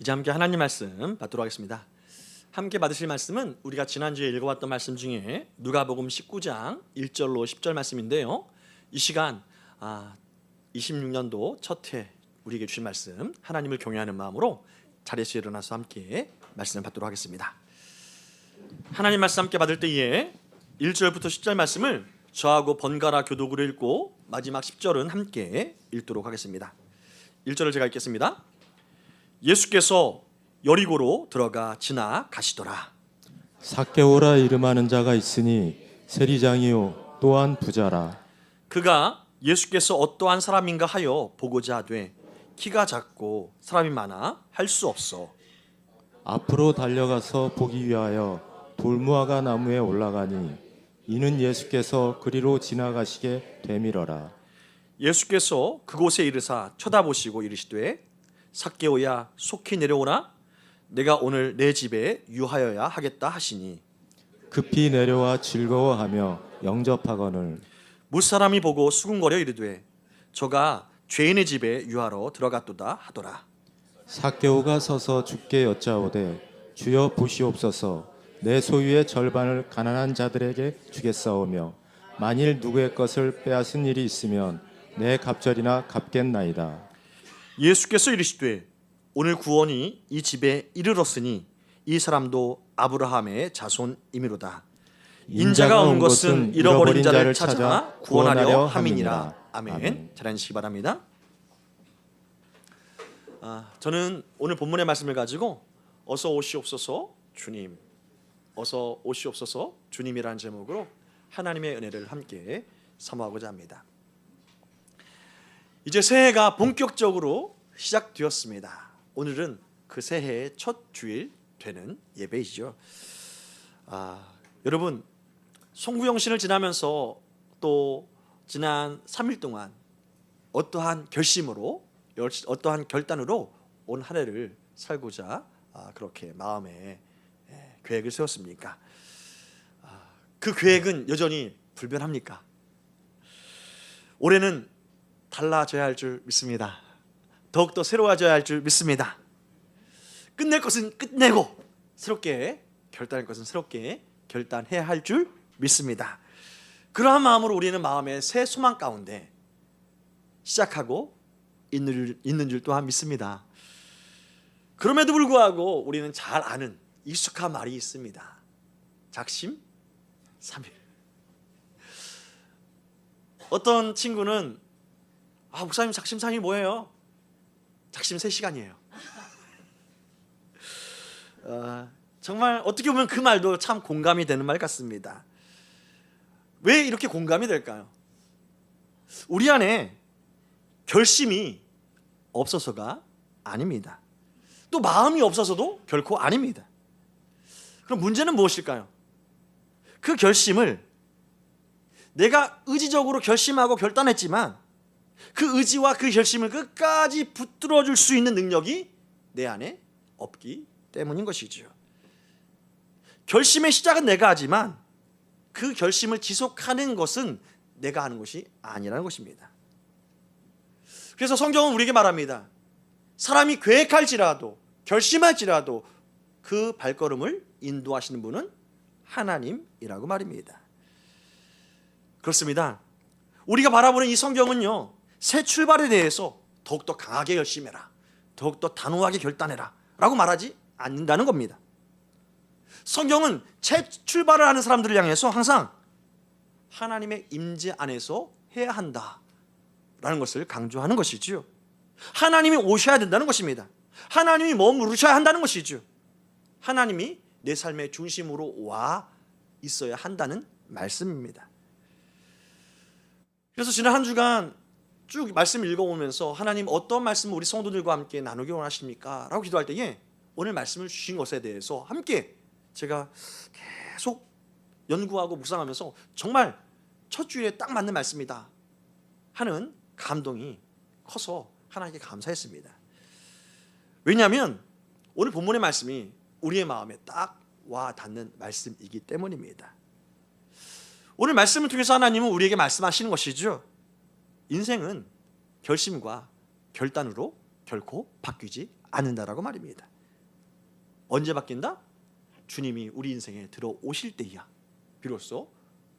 이제 함께 하나님 말씀 받도록 하겠습니다. 함께 받으실 말씀은 우리가 지난주에 읽어봤던 말씀 중에 누가복음 19장 1절로 10절 말씀인데요. 이 시간 26년도 첫 해 우리에게 주신 말씀, 하나님을 경외하는 마음으로 자리에서 일어나서 함께 말씀을 받도록 하겠습니다. 하나님 말씀 함께 받을 때에 1절부터 10절 말씀을 저하고 번갈아 교독으로 읽고 마지막 10절은 함께 읽도록 하겠습니다. 1절을 제가 읽겠습니다. 예수께서 여리고로 들어가 지나가시더라. 삭개오라 이름하는 자가 있으니 세리장이요 또한 부자라. 그가 예수께서 어떠한 사람인가 하여 보고자 하되 키가 작고 사람이 많아 할 수 없어. 앞으로 달려가서 보기 위하여 돌무화과 나무에 올라가니 이는 예수께서 그리로 지나가시게 되밀어라. 예수께서 그곳에 이르사 쳐다보시고 이르시되 삭개오야 속히 내려오라. 내가 오늘 내 집에 유하여야 하겠다 하시니 급히 내려와 즐거워하며 영접하거늘. 무사람이 보고 수군거려 이르되 저가 죄인의 집에 유하러 들어갔도다 하더라. 삭개오가 서서 주께 여짜오되 주여 보시옵소서. 내 소유의 절반을 가난한 자들에게 주겠사오며 만일 누구의 것을 빼앗은 일이 있으면 내 갑절이나 갚겠나이다. 예수께서 이르시되 오늘 구원이 이 집에 이르렀으니 이 사람도 아브라함의 자손이미로다. 인자가 온 것은 잃어버린 자를 찾아 구원하려 함이니라. 아멘. 잘 앉으시기 바랍니다. 저는 오늘 본문의 말씀을 가지고 어서 오시옵소서 주님, 어서 오시옵소서 주님이라는 제목으로 하나님의 은혜를 함께 사모하고자 합니다. 이제 새해가 본격적으로 시작되었습니다. 오늘은 그 새해의 첫 주일 되는 예배이죠. 여러분, 송구영신을 지나면서 또 지난 3일 동안 어떠한 결심으로, 어떠한 결단으로 온 한 해를 살고자 그렇게 마음에 계획을 세웠습니까? 그 계획은 여전히 불변합니까? 올해는 달라져야 할 줄 믿습니다. 더욱더 새로워져야 할 줄 믿습니다. 끝낼 것은 끝내고 새롭게 결단할 것은 새롭게 결단해야 할 줄 믿습니다. 그러한 마음으로 우리는 마음의 새 소망 가운데 시작하고 있는 줄 또한 믿습니다. 그럼에도 불구하고 우리는 잘 아는 익숙한 말이 있습니다. 작심삼일. 어떤 친구는 목사님 작심삼일 뭐예요? 작심 3시간이에요. 정말 어떻게 보면 그 말도 참 공감이 되는 말 같습니다. 왜 이렇게 공감이 될까요? 우리 안에 결심이 없어서가 아닙니다. 또 마음이 없어서도 결코 아닙니다. 그럼 문제는 무엇일까요? 그 결심을 내가 의지적으로 결심하고 결단했지만 그 의지와 그 결심을 끝까지 붙들어 줄 수 있는 능력이 내 안에 없기 때문인 것이죠. 결심의 시작은 내가 하지만 그 결심을 지속하는 것은 내가 하는 것이 아니라는 것입니다. 그래서 성경은 우리에게 말합니다. 사람이 계획할지라도 결심할지라도 그 발걸음을 인도하시는 분은 하나님이라고 말입니다. 그렇습니다. 우리가 바라보는 이 성경은요, 새 출발에 대해서 더욱더 강하게 결심해라, 더욱더 단호하게 결단해라 라고 말하지 않는다는 겁니다. 성경은 새 출발을 하는 사람들을 향해서 항상 하나님의 임재 안에서 해야 한다 라는 것을 강조하는 것이지요. 하나님이 오셔야 된다는 것입니다. 하나님이 머무르셔야 한다는 것이죠. 하나님이 내 삶의 중심으로 와 있어야 한다는 말씀입니다. 그래서 지난 한 주간 쭉 말씀을 읽어오면서 하나님 어떤 말씀을 우리 성도들과 함께 나누기 원하십니까? 라고 기도할 때에 오늘 말씀을 주신 것에 대해서 함께 제가 계속 연구하고 묵상하면서 정말 첫 주일에 딱 맞는 말씀이다 하는 감동이 커서 하나님께 감사했습니다. 왜냐하면 오늘 본문의 말씀이 우리의 마음에 딱 와 닿는 말씀이기 때문입니다. 오늘 말씀을 통해서 하나님은 우리에게 말씀하시는 것이죠. 인생은 결심과 결단으로 결코 바뀌지 않는다라고 말입니다. 언제 바뀐다? 주님이 우리 인생에 들어오실 때야 비로소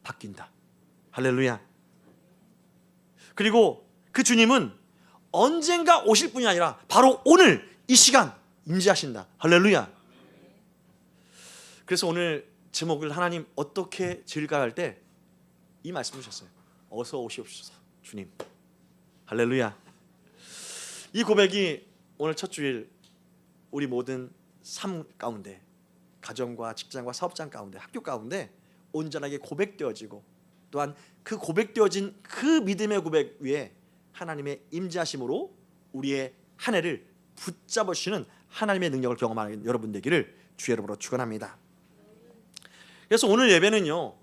바뀐다. 할렐루야. 그리고 그 주님은 언젠가 오실 뿐이 아니라 바로 오늘 이 시간 임재하신다. 할렐루야. 그래서 오늘 제목을 하나님 어떻게 지을까 할 때 이 말씀 주셨어요. 어서 오시옵소서 주님. 할렐루야. 이 고백이 오늘 첫 주일 우리 모든 삶 가운데, 가정과 직장과 사업장 가운데, 학교 가운데 온전하게 고백되어지고, 또한 그 고백되어진 그 믿음의 고백 위에 하나님의 임재하심으로 우리의 한 해를 붙잡으시는 하나님의 능력을 경험하는 여러분 되기를 주의 이름으로 축원합니다. 그래서 오늘 예배는요,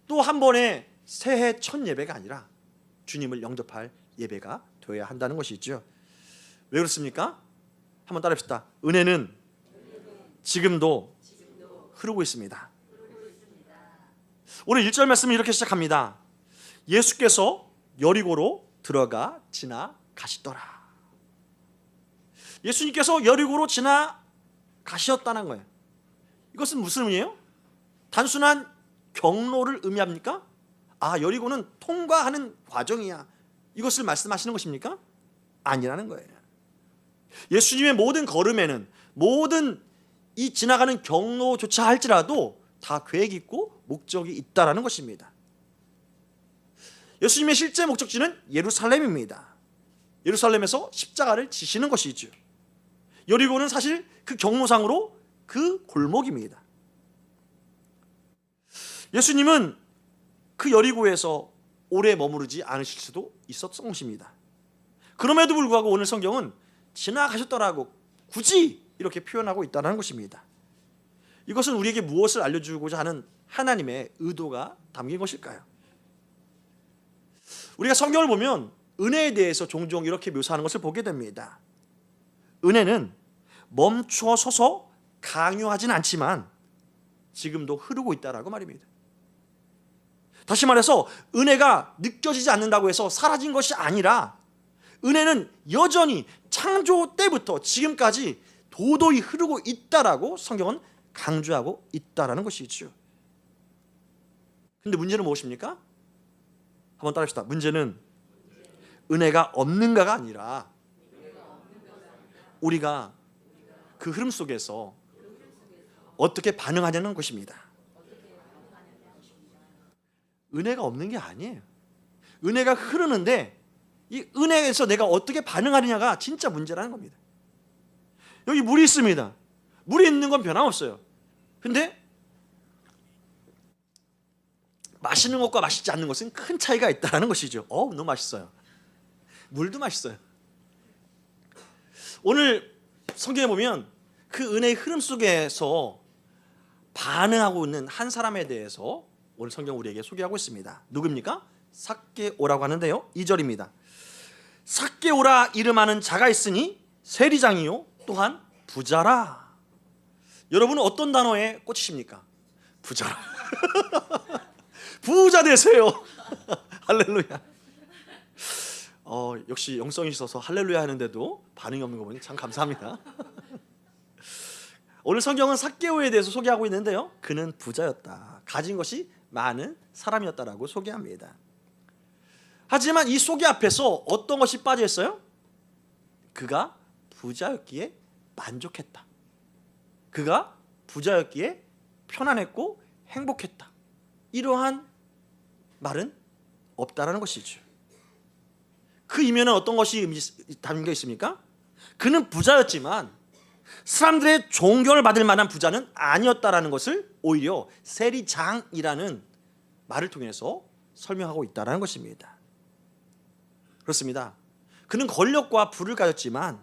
또 한 번의 새해 첫 예배가 아니라 주님을 영접할 예배가 되어야 한다는 것이죠. 왜 그렇습니까? 한번 따라합시다. 은혜는 지금도 흐르고 있습니다. 오늘 1절 말씀은 이렇게 시작합니다. 예수께서 여리고로 들어가 지나가시더라. 예수님께서 여리고로 지나가셨다는 거예요. 이것은 무슨 의미예요? 단순한 경로를 의미합니까? 아, 여리고는 통과하는 과정이야, 이것을 말씀하시는 것입니까? 아니라는 거예요. 예수님의 모든 걸음에는, 모든 이 지나가는 경로조차 할지라도 다 계획이 있고 목적이 있다라는 것입니다. 예수님의 실제 목적지는 예루살렘입니다. 예루살렘에서 십자가를 지시는 것이죠. 여리고는 사실 그 경로상으로 그 골목입니다. 예수님은 그 여리고에서 오래 머무르지 않으실 수도 있었던 것입니다. 그럼에도 불구하고 오늘 성경은 지나가셨더라고 굳이 이렇게 표현하고 있다는 것입니다. 이것은 우리에게 무엇을 알려주고자 하는 하나님의 의도가 담긴 것일까요? 우리가 성경을 보면 은혜에 대해서 종종 이렇게 묘사하는 것을 보게 됩니다. 은혜는 멈추어 서서 강요하진 않지만 지금도 흐르고 있다라고 말입니다. 다시 말해서 은혜가 느껴지지 않는다고 해서 사라진 것이 아니라 은혜는 여전히 창조 때부터 지금까지 도도히 흐르고 있다라고 성경은 강조하고 있다라는 것이죠. 근데 문제는 무엇입니까? 한번 따라합시다. 문제는 은혜가 없는가가 아니라 우리가 그 흐름 속에서 어떻게 반응하냐는 것입니다. 은혜가 없는 게 아니에요. 은혜가 흐르는데 이 은혜에서 내가 어떻게 반응하느냐가 진짜 문제라는 겁니다. 여기 물이 있습니다. 물이 있는 건 변함없어요. 근데 마시는 것과 마시지 않는 것은 큰 차이가 있다는 것이죠. 너무 맛있어요. 물도 맛있어요. 오늘 성경에 보면 그 은혜의 흐름 속에서 반응하고 있는 한 사람에 대해서 오늘 성경 우리에게 소개하고 있습니다. 누굽니까? 삭개오라고 하는데요, 2절입니다. 삭개오라 이름하는 자가 있으니 세리장이요 또한 부자라. 여러분은 어떤 단어에 꽂히십니까? 부자라. 부자 되세요. 할렐루야. 역시 영성이 있어서 할렐루야 하는데도 반응이 없는 거 보니 참 감사합니다. 오늘 성경은 삭개오에 대해서 소개하고 있는데요, 그는 부자였다. 가진 것이 많은 사람이었다라고 소개합니다. 하지만 이 소개 앞에서 어떤 것이 빠져 있어요? 그가 부자였기에 만족했다. 그가 부자였기에 편안했고 행복했다. 이러한 말은 없다라는 것이죠. 그 이면에 어떤 것이 담겨 있습니까? 그는 부자였지만 사람들의 존경을 받을 만한 부자는 아니었다라는 것을 오히려 세리장이라는 말을 통해서 설명하고 있다는 것입니다. 그렇습니다. 그는 권력과 부를 가졌지만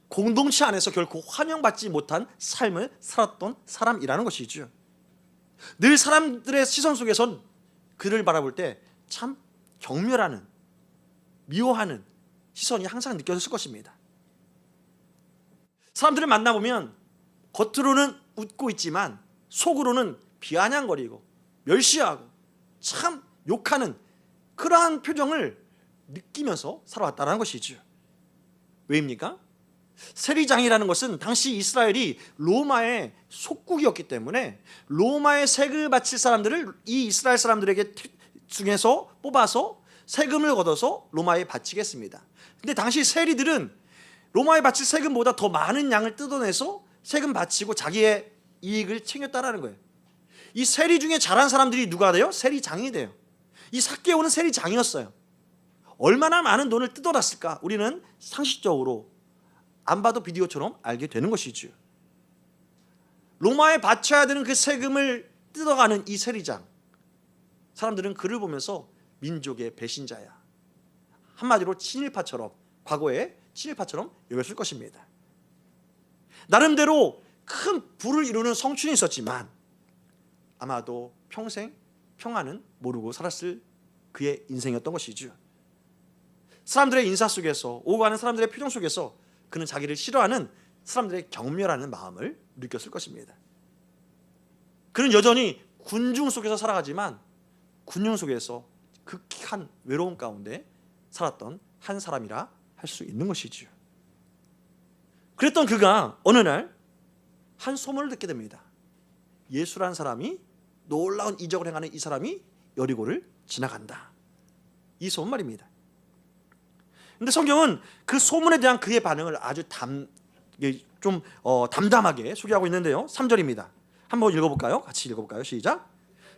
공동체 안에서 결코 환영받지 못한 삶을 살았던 사람이라는 것이죠. 늘 사람들의 시선 속에선 그를 바라볼 때 참 경멸하는, 미워하는 시선이 항상 느껴졌을 것입니다. 사람들을 만나보면 겉으로는 웃고 있지만 속으로는 비아냥거리고 멸시하고 참 욕하는 그러한 표정을 느끼면서 살아왔다는 것이죠. 왜입니까? 세리장이라는 것은 당시 이스라엘이 로마의 속국이었기 때문에 로마의 세금을 바칠 사람들을 이 이스라엘 사람들에게 중에서 뽑아서 세금을 걷어서 로마에 바치겠습니다. 근데 당시 세리들은 로마에 바칠 세금보다 더 많은 양을 뜯어내서 세금 바치고 자기의 이익을 챙겼다라는 거예요. 이 세리 중에 잘한 사람들이 누가 돼요? 세리장이 돼요. 이 삭개오는 세리장이었어요. 얼마나 많은 돈을 뜯어놨을까? 우리는 상식적으로 안 봐도 비디오처럼 알게 되는 것이죠. 로마에 바쳐야 되는 그 세금을 뜯어가는 이 세리장, 사람들은 그를 보면서 민족의 배신자야, 한마디로 친일파처럼, 과거에 친일파처럼 여겼을 것입니다. 나름대로 큰 부를 이루는 성춘이 있었지만 아마도 평생 평안은 모르고 살았을 그의 인생이었던 것이죠. 사람들의 인사 속에서, 오고 가는 사람들의 표정 속에서 그는 자기를 싫어하는 사람들의 경멸하는 마음을 느꼈을 것입니다. 그는 여전히 군중 속에서 살아가지만 군중 속에서 극한 외로움 가운데 살았던 한 사람이라 할 수 있는 것이지요. 그랬던 그가 어느 날 한 소문을 듣게 됩니다. 예수라는 사람이, 놀라운 이적을 행하는 이 사람이 여리고를 지나간다. 이 소문 말입니다. 근데 성경은 그 소문에 대한 그의 반응을 아주 담담하게 소개하고 있는데요. 3절입니다. 한번 읽어볼까요? 같이 읽어볼까요? 시작.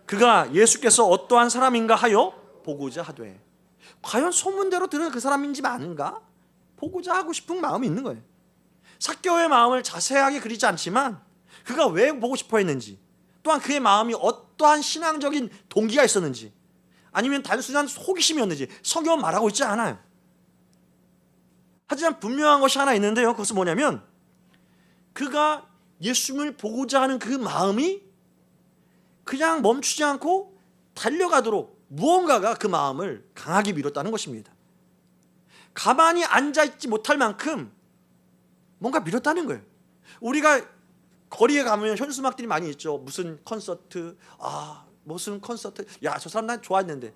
그가 예수께서 어떠한 사람인가 하여 보고자 하되. 과연 소문대로 들은 그 사람인지 아는가? 보고자 하고 싶은 마음이 있는 거예요. 삭개오의 마음을 자세하게 그리지 않지만 그가 왜 보고 싶어 했는지, 또한 그의 마음이 어떠한 신앙적인 동기가 있었는지, 아니면 단순한 호기심이었는지 성경은 말하고 있지 않아요. 하지만 분명한 것이 하나 있는데요. 그것은 뭐냐면 그가 예수님을 보고자 하는 그 마음이 그냥 멈추지 않고 달려가도록 무언가가 그 마음을 강하게 밀었다는 것입니다. 가만히 앉아있지 못할 만큼 뭔가 밀었다는 거예요. 우리가 거리에 가면 현수막들이 많이 있죠. 무슨 콘서트, 무슨 콘서트, 야, 저 사람 난 좋아했는데,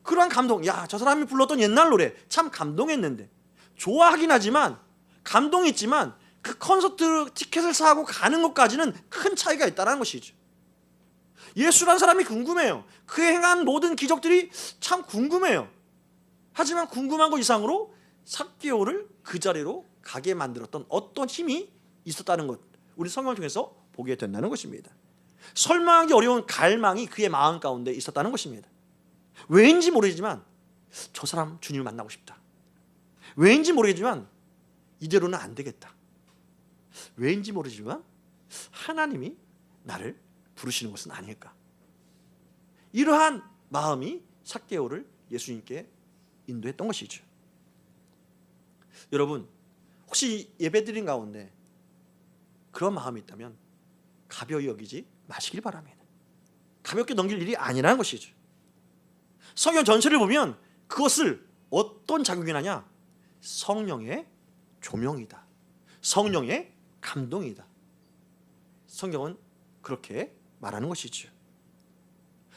그러한 감동, 야, 저 사람이 불렀던 옛날 노래 참 감동했는데, 좋아하긴 하지만, 감동이 있지만 그 콘서트 티켓을 사고 가는 것까지는 큰 차이가 있다는 것이죠. 예수란 사람이 궁금해요. 그의 행한 모든 기적들이 참 궁금해요. 하지만 궁금한 것 이상으로 삭개오를 그 자리로 가게 만들었던 어떤 힘이 있었다는 것, 우리 성경을 통해서 보게 된다는 것입니다. 설명하기 어려운 갈망이 그의 마음 가운데 있었다는 것입니다. 왜인지 모르지만 저 사람 주님을 만나고 싶다. 왜인지 모르겠지만 이대로는 안 되겠다. 왜인지 모르지만 하나님이 나를 부르시는 것은 아닐까. 이러한 마음이 삭개오를 예수님께 인도했던 것이죠. 여러분, 혹시 예배드린 가운데 그런 마음이 있다면 가벼이 여기지 마시길 바랍니다. 가볍게 넘길 일이 아니라는 것이죠. 성경 전체를 보면 그것을 어떤 작용이냐냐, 성령의 조명이다, 성령의 감동이다. 성경은 그렇게 말하는 것이죠.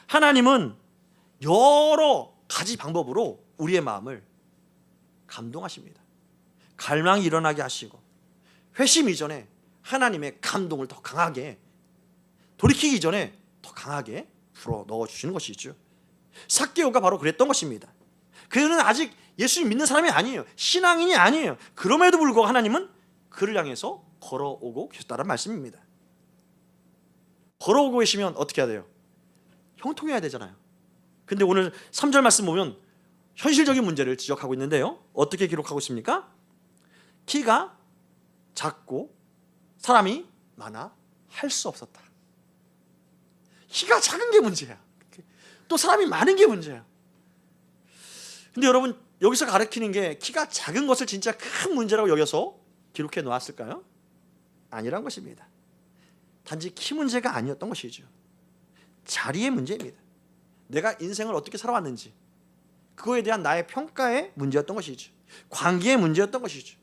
하나님은 여러 가지 방법으로 우리의 마음을 감동하십니다. 갈망이 일어나게 하시고, 회심 이전에 하나님의 감동을 더 강하게, 돌이키기 전에 더 강하게 불어 넣어주시는 것이죠. 삭개오가 바로 그랬던 것입니다. 그는 아직 예수님 믿는 사람이 아니에요. 신앙인이 아니에요. 그럼에도 불구하고 하나님은 그를 향해서 걸어오고 계셨다는 말씀입니다. 걸어오고 계시면 어떻게 해야 돼요? 형통해야 되잖아요. 근데 오늘 3절 말씀 보면 현실적인 문제를 지적하고 있는데요. 어떻게 기록하고 있습니까? 키가 작고 사람이 많아 할 수 없었다. 키가 작은 게 문제야. 또 사람이 많은 게 문제야. 근데 여러분, 여기서 가르치는 게 키가 작은 것을 진짜 큰 문제라고 여겨서 기록해 놓았을까요? 아니란 것입니다. 단지 키 문제가 아니었던 것이죠. 자리의 문제입니다. 내가 인생을 어떻게 살아왔는지, 그거에 대한 나의 평가의 문제였던 것이죠. 관계의 문제였던 것이죠.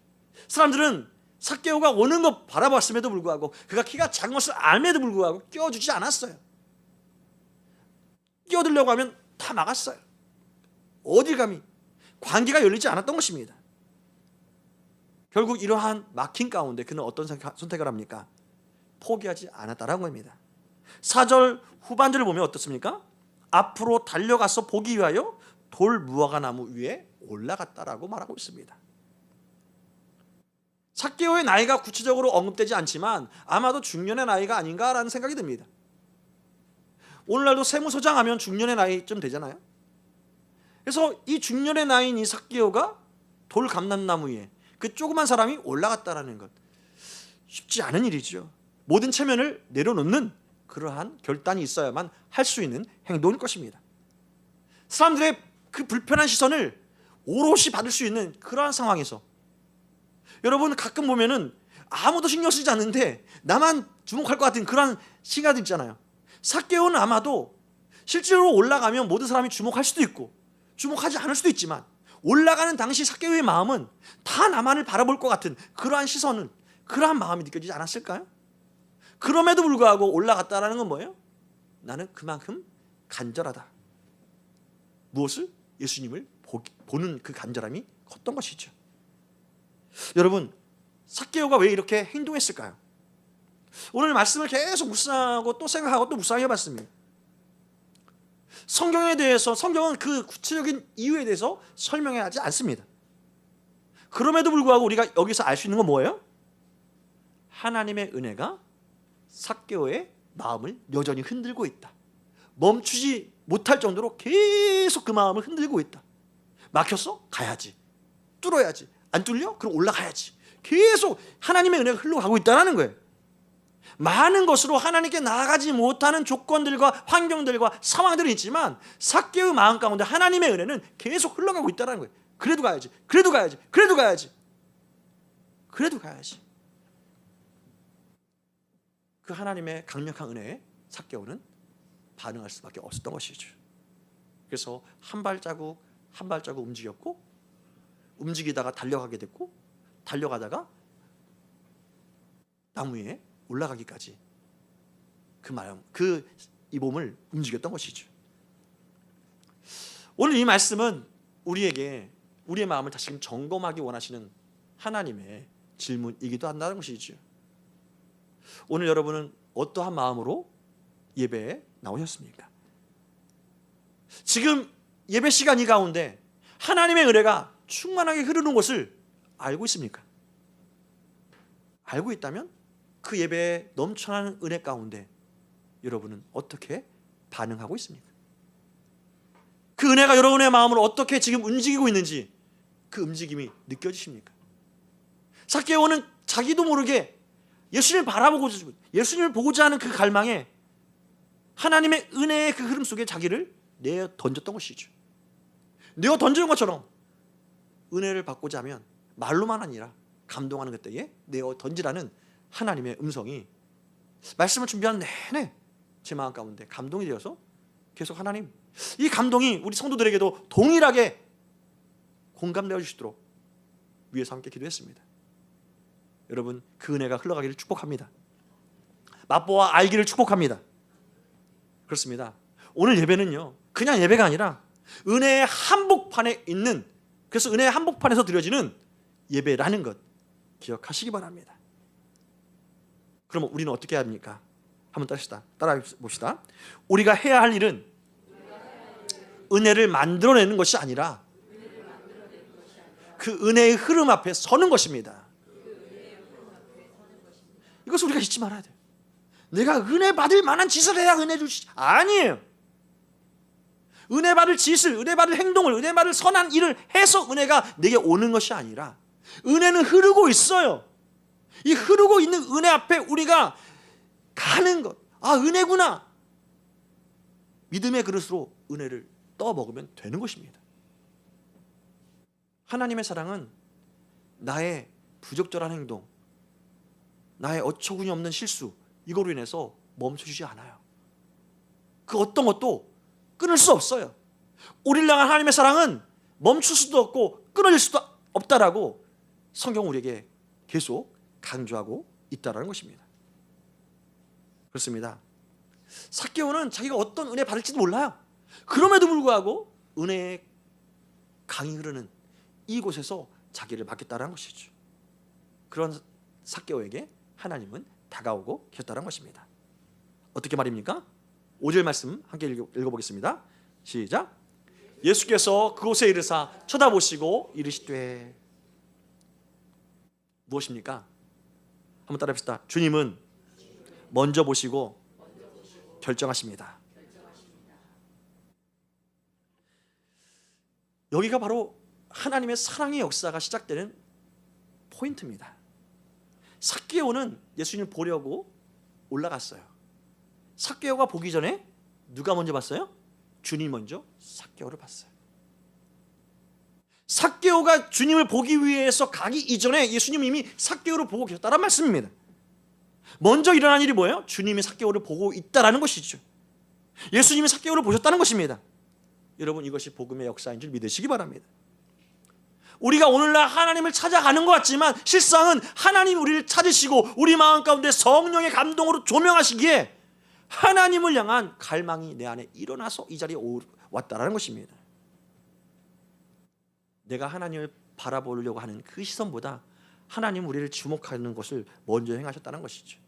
사람들은 삭개오가 오는 것 바라봤음에도 불구하고, 그가 키가 작은 것을 알면에도 불구하고 끼워주지 않았어요. 끼어들려고 하면 다 막았어요. 어딜 감히. 관계가 열리지 않았던 것입니다. 결국 이러한 막힌 가운데 그는 어떤 선택을 합니까? 포기하지 않았다라는 겁니다. 4절 후반절을 보면 어떻습니까? 앞으로 달려가서 보기 위하여 돌 무화과 나무 위에 올라갔다라고 말하고 있습니다. 삭개오의 나이가 구체적으로 언급되지 않지만 아마도 중년의 나이가 아닌가라는 생각이 듭니다. 오늘날도 세무서장 하면 중년의 나이쯤 되잖아요. 그래서 이 중년의 나이인 이 삭개오가 돌 감람나무 위에 그 조그만 사람이 올라갔다라는 것, 쉽지 않은 일이죠. 모든 체면을 내려놓는 그러한 결단이 있어야만 할 수 있는 행동일 것입니다. 사람들의 그 불편한 시선을 오롯이 받을 수 있는 그러한 상황에서, 여러분 가끔 보면은 아무도 신경 쓰지 않는데 나만 주목할 것 같은 그런 시간들 있잖아요. 삭개오는 아마도 실제로 올라가면 모든 사람이 주목할 수도 있고 주목하지 않을 수도 있지만, 올라가는 당시 삭개오의 마음은 다 나만을 바라볼 것 같은 그러한 시선은, 그러한 마음이 느껴지지 않았을까요? 그럼에도 불구하고 올라갔다라는 건 뭐예요? 나는 그만큼 간절하다. 무엇을? 예수님을 보는 그 간절함이 컸던 것이죠. 여러분, 삭개오가 왜 이렇게 행동했을까요? 오늘 말씀을 계속 묵상하고 또 생각하고 또 묵상해 봤습니다. 성경에 대해서, 성경은 그 구체적인 이유에 대해서 설명하지 않습니다. 그럼에도 불구하고 우리가 여기서 알 수 있는 건 뭐예요? 하나님의 은혜가 삭개오의 마음을 여전히 흔들고 있다. 멈추지 못할 정도로 계속 그 마음을 흔들고 있다. 막혔어? 가야지. 뚫어야지. 안 뚫려? 그럼 올라가야지. 계속 하나님의 은혜가 흘러가고 있다는 거예요. 많은 것으로 하나님께 나아가지 못하는 조건들과 환경들과 상황들이 있지만 삭개오의 마음 가운데 하나님의 은혜는 계속 흘러가고 있다는 거예요. 그래도 가야지. 그래도 가야지. 그래도 가야지. 그래도 가야지. 그 하나님의 강력한 은혜에 삭개오는 반응할 수밖에 없었던 것이죠. 그래서 한 발자국 한 발자국 움직였고, 움직이다가 달려가게 됐고, 달려가다가 나무 위에 올라가기까지 그 마음, 이 몸을 움직였던 것이죠. 오늘 이 말씀은 우리에게 우리의 마음을 다시금 점검하기 원하시는 하나님의 질문이기도 한다는 것이죠. 오늘 여러분은 어떠한 마음으로 예배에 나오셨습니까? 지금 예배 시간 이 가운데 하나님의 은혜가 충만하게 흐르는 것을 알고 있습니까? 알고 있다면 그 예배에 넘쳐나는 은혜 가운데 여러분은 어떻게 반응하고 있습니까? 그 은혜가 여러분의 마음을 어떻게 지금 움직이고 있는지 그 움직임이 느껴지십니까? 삭개오는 자기도 모르게 예수님을 바라보고, 예수님을 보고자 하는 그 갈망에 하나님의 은혜의 그 흐름 속에 자기를 내어 던졌던 것이죠. 내어 던지는 것처럼 은혜를 받고자 하면 말로만 아니라 감동하는 그때에 내어 던지라는 하나님의 음성이 말씀을 준비하는 내내 제 마음 가운데 감동이 되어서 계속 하나님, 이 감동이 우리 성도들에게도 동일하게 공감되어 주시도록 위에서 함께 기도했습니다. 여러분, 그 은혜가 흘러가기를 축복합니다. 맛보아 알기를 축복합니다. 그렇습니다. 오늘 예배는요, 그냥 예배가 아니라 은혜의 한복판에 있는, 그래서 은혜의 한복판에서 드려지는 예배라는 것 기억하시기 바랍니다. 그럼 우리는 어떻게 해야 합니까? 한번 따라 봅시다. 우리가 해야 할 일은 은혜를 만들어내는 것이 아니라 그 은혜의 흐름 앞에 서는 것입니다. 이것을 우리가 잊지 말아야 돼요. 내가 은혜 받을 만한 짓을 해야 은혜 주시, 아니에요. 은혜 받을 짓을, 은혜 받을 행동을, 은혜 받을 선한 일을 해서 은혜가 내게 오는 것이 아니라 은혜는 흐르고 있어요. 이 흐르고 있는 은혜 앞에 우리가 가는 것, 아, 은혜구나. 믿음의 그릇으로 은혜를 떠 먹으면 되는 것입니다. 하나님의 사랑은 나의 부적절한 행동, 나의 어처구니 없는 실수, 이거로 인해서 멈춰주지 않아요. 그 어떤 것도 끊을 수 없어요. 우리를 향한 하나님의 사랑은 멈출 수도 없고 끊어질 수도 없다라고 성경은 우리에게 계속 강조하고 있다는 것입니다. 그렇습니다. 삭개오는 자기가 어떤 은혜 받을지도 몰라요. 그럼에도 불구하고 은혜의 강이 흐르는 이곳에서 자기를 맡겼다는 것이죠. 그런 삭개오에게 하나님은 다가오고 계셨다는 것입니다. 어떻게 말입니까? 5절 말씀 함께 읽어보겠습니다. 시작. 예수께서 그곳에 이르사 쳐다보시고 이르시되. 무엇입니까? 한번 따라합시다. 주님은 먼저 보시고 결정하십니다. 여기가 바로 하나님의 사랑의 역사가 시작되는 포인트입니다. 삭개오는 예수님을 보려고 올라갔어요. 삭개오가 보기 전에 누가 먼저 봤어요? 주님이 먼저 삭개오를 봤어요. 삭개오가 주님을 보기 위해서 가기 이전에 예수님이 이미 삭개오를 보고 계셨다는 말씀입니다. 먼저 일어난 일이 뭐예요? 주님이 삭개오를 보고 있다라는 것이죠. 예수님이 삭개오를 보셨다는 것입니다. 여러분, 이것이 복음의 역사인 줄 믿으시기 바랍니다. 우리가 오늘날 하나님을 찾아가는 것 같지만 실상은 하나님이 우리를 찾으시고 우리 마음 가운데 성령의 감동으로 조명하시기에 하나님을 향한 갈망이 내 안에 일어나서 이 자리에 왔다라는 것입니다. 내가 하나님을 바라보려고 하는 그 시선보다 하나님 우리를 주목하는 것을 먼저 행하셨다는 것이죠.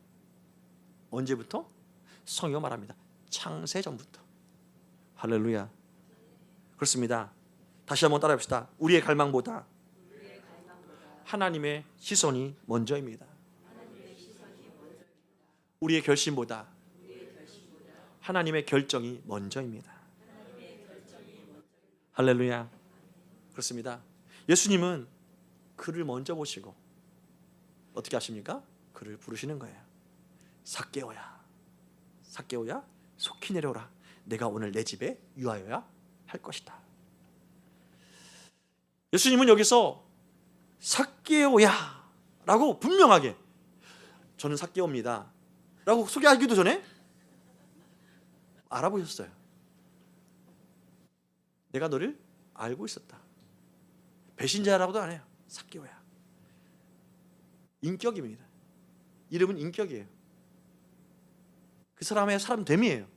언제부터? 성경이 말합니다. 창세전부터. 할렐루야. 그렇습니다. 다시 한번 따라합시다. 우리의 갈망보다 하나님의 시선이 먼저입니다. 우리의 결심보다 하나님의 결정이 먼저입니다. 할렐루야. 그렇습니다. 예수님은 그를 먼저 보시고 어떻게 하십니까? 그를 부르시는 거예요. 삭개오야, 삭개오야, 속히 내려오라. 내가 오늘 내 집에 유하여야 할 것이다. 예수님은 여기서 삭개오야 라고 분명하게 저는 삭개오입니다 라고 소개하기도 전에 알아보셨어요. 내가 너를 알고 있었다. 배신자라고도 안 해요. 삭개오야. 인격입니다. 이름은 인격이에요. 그 사람의 사람됨이에요.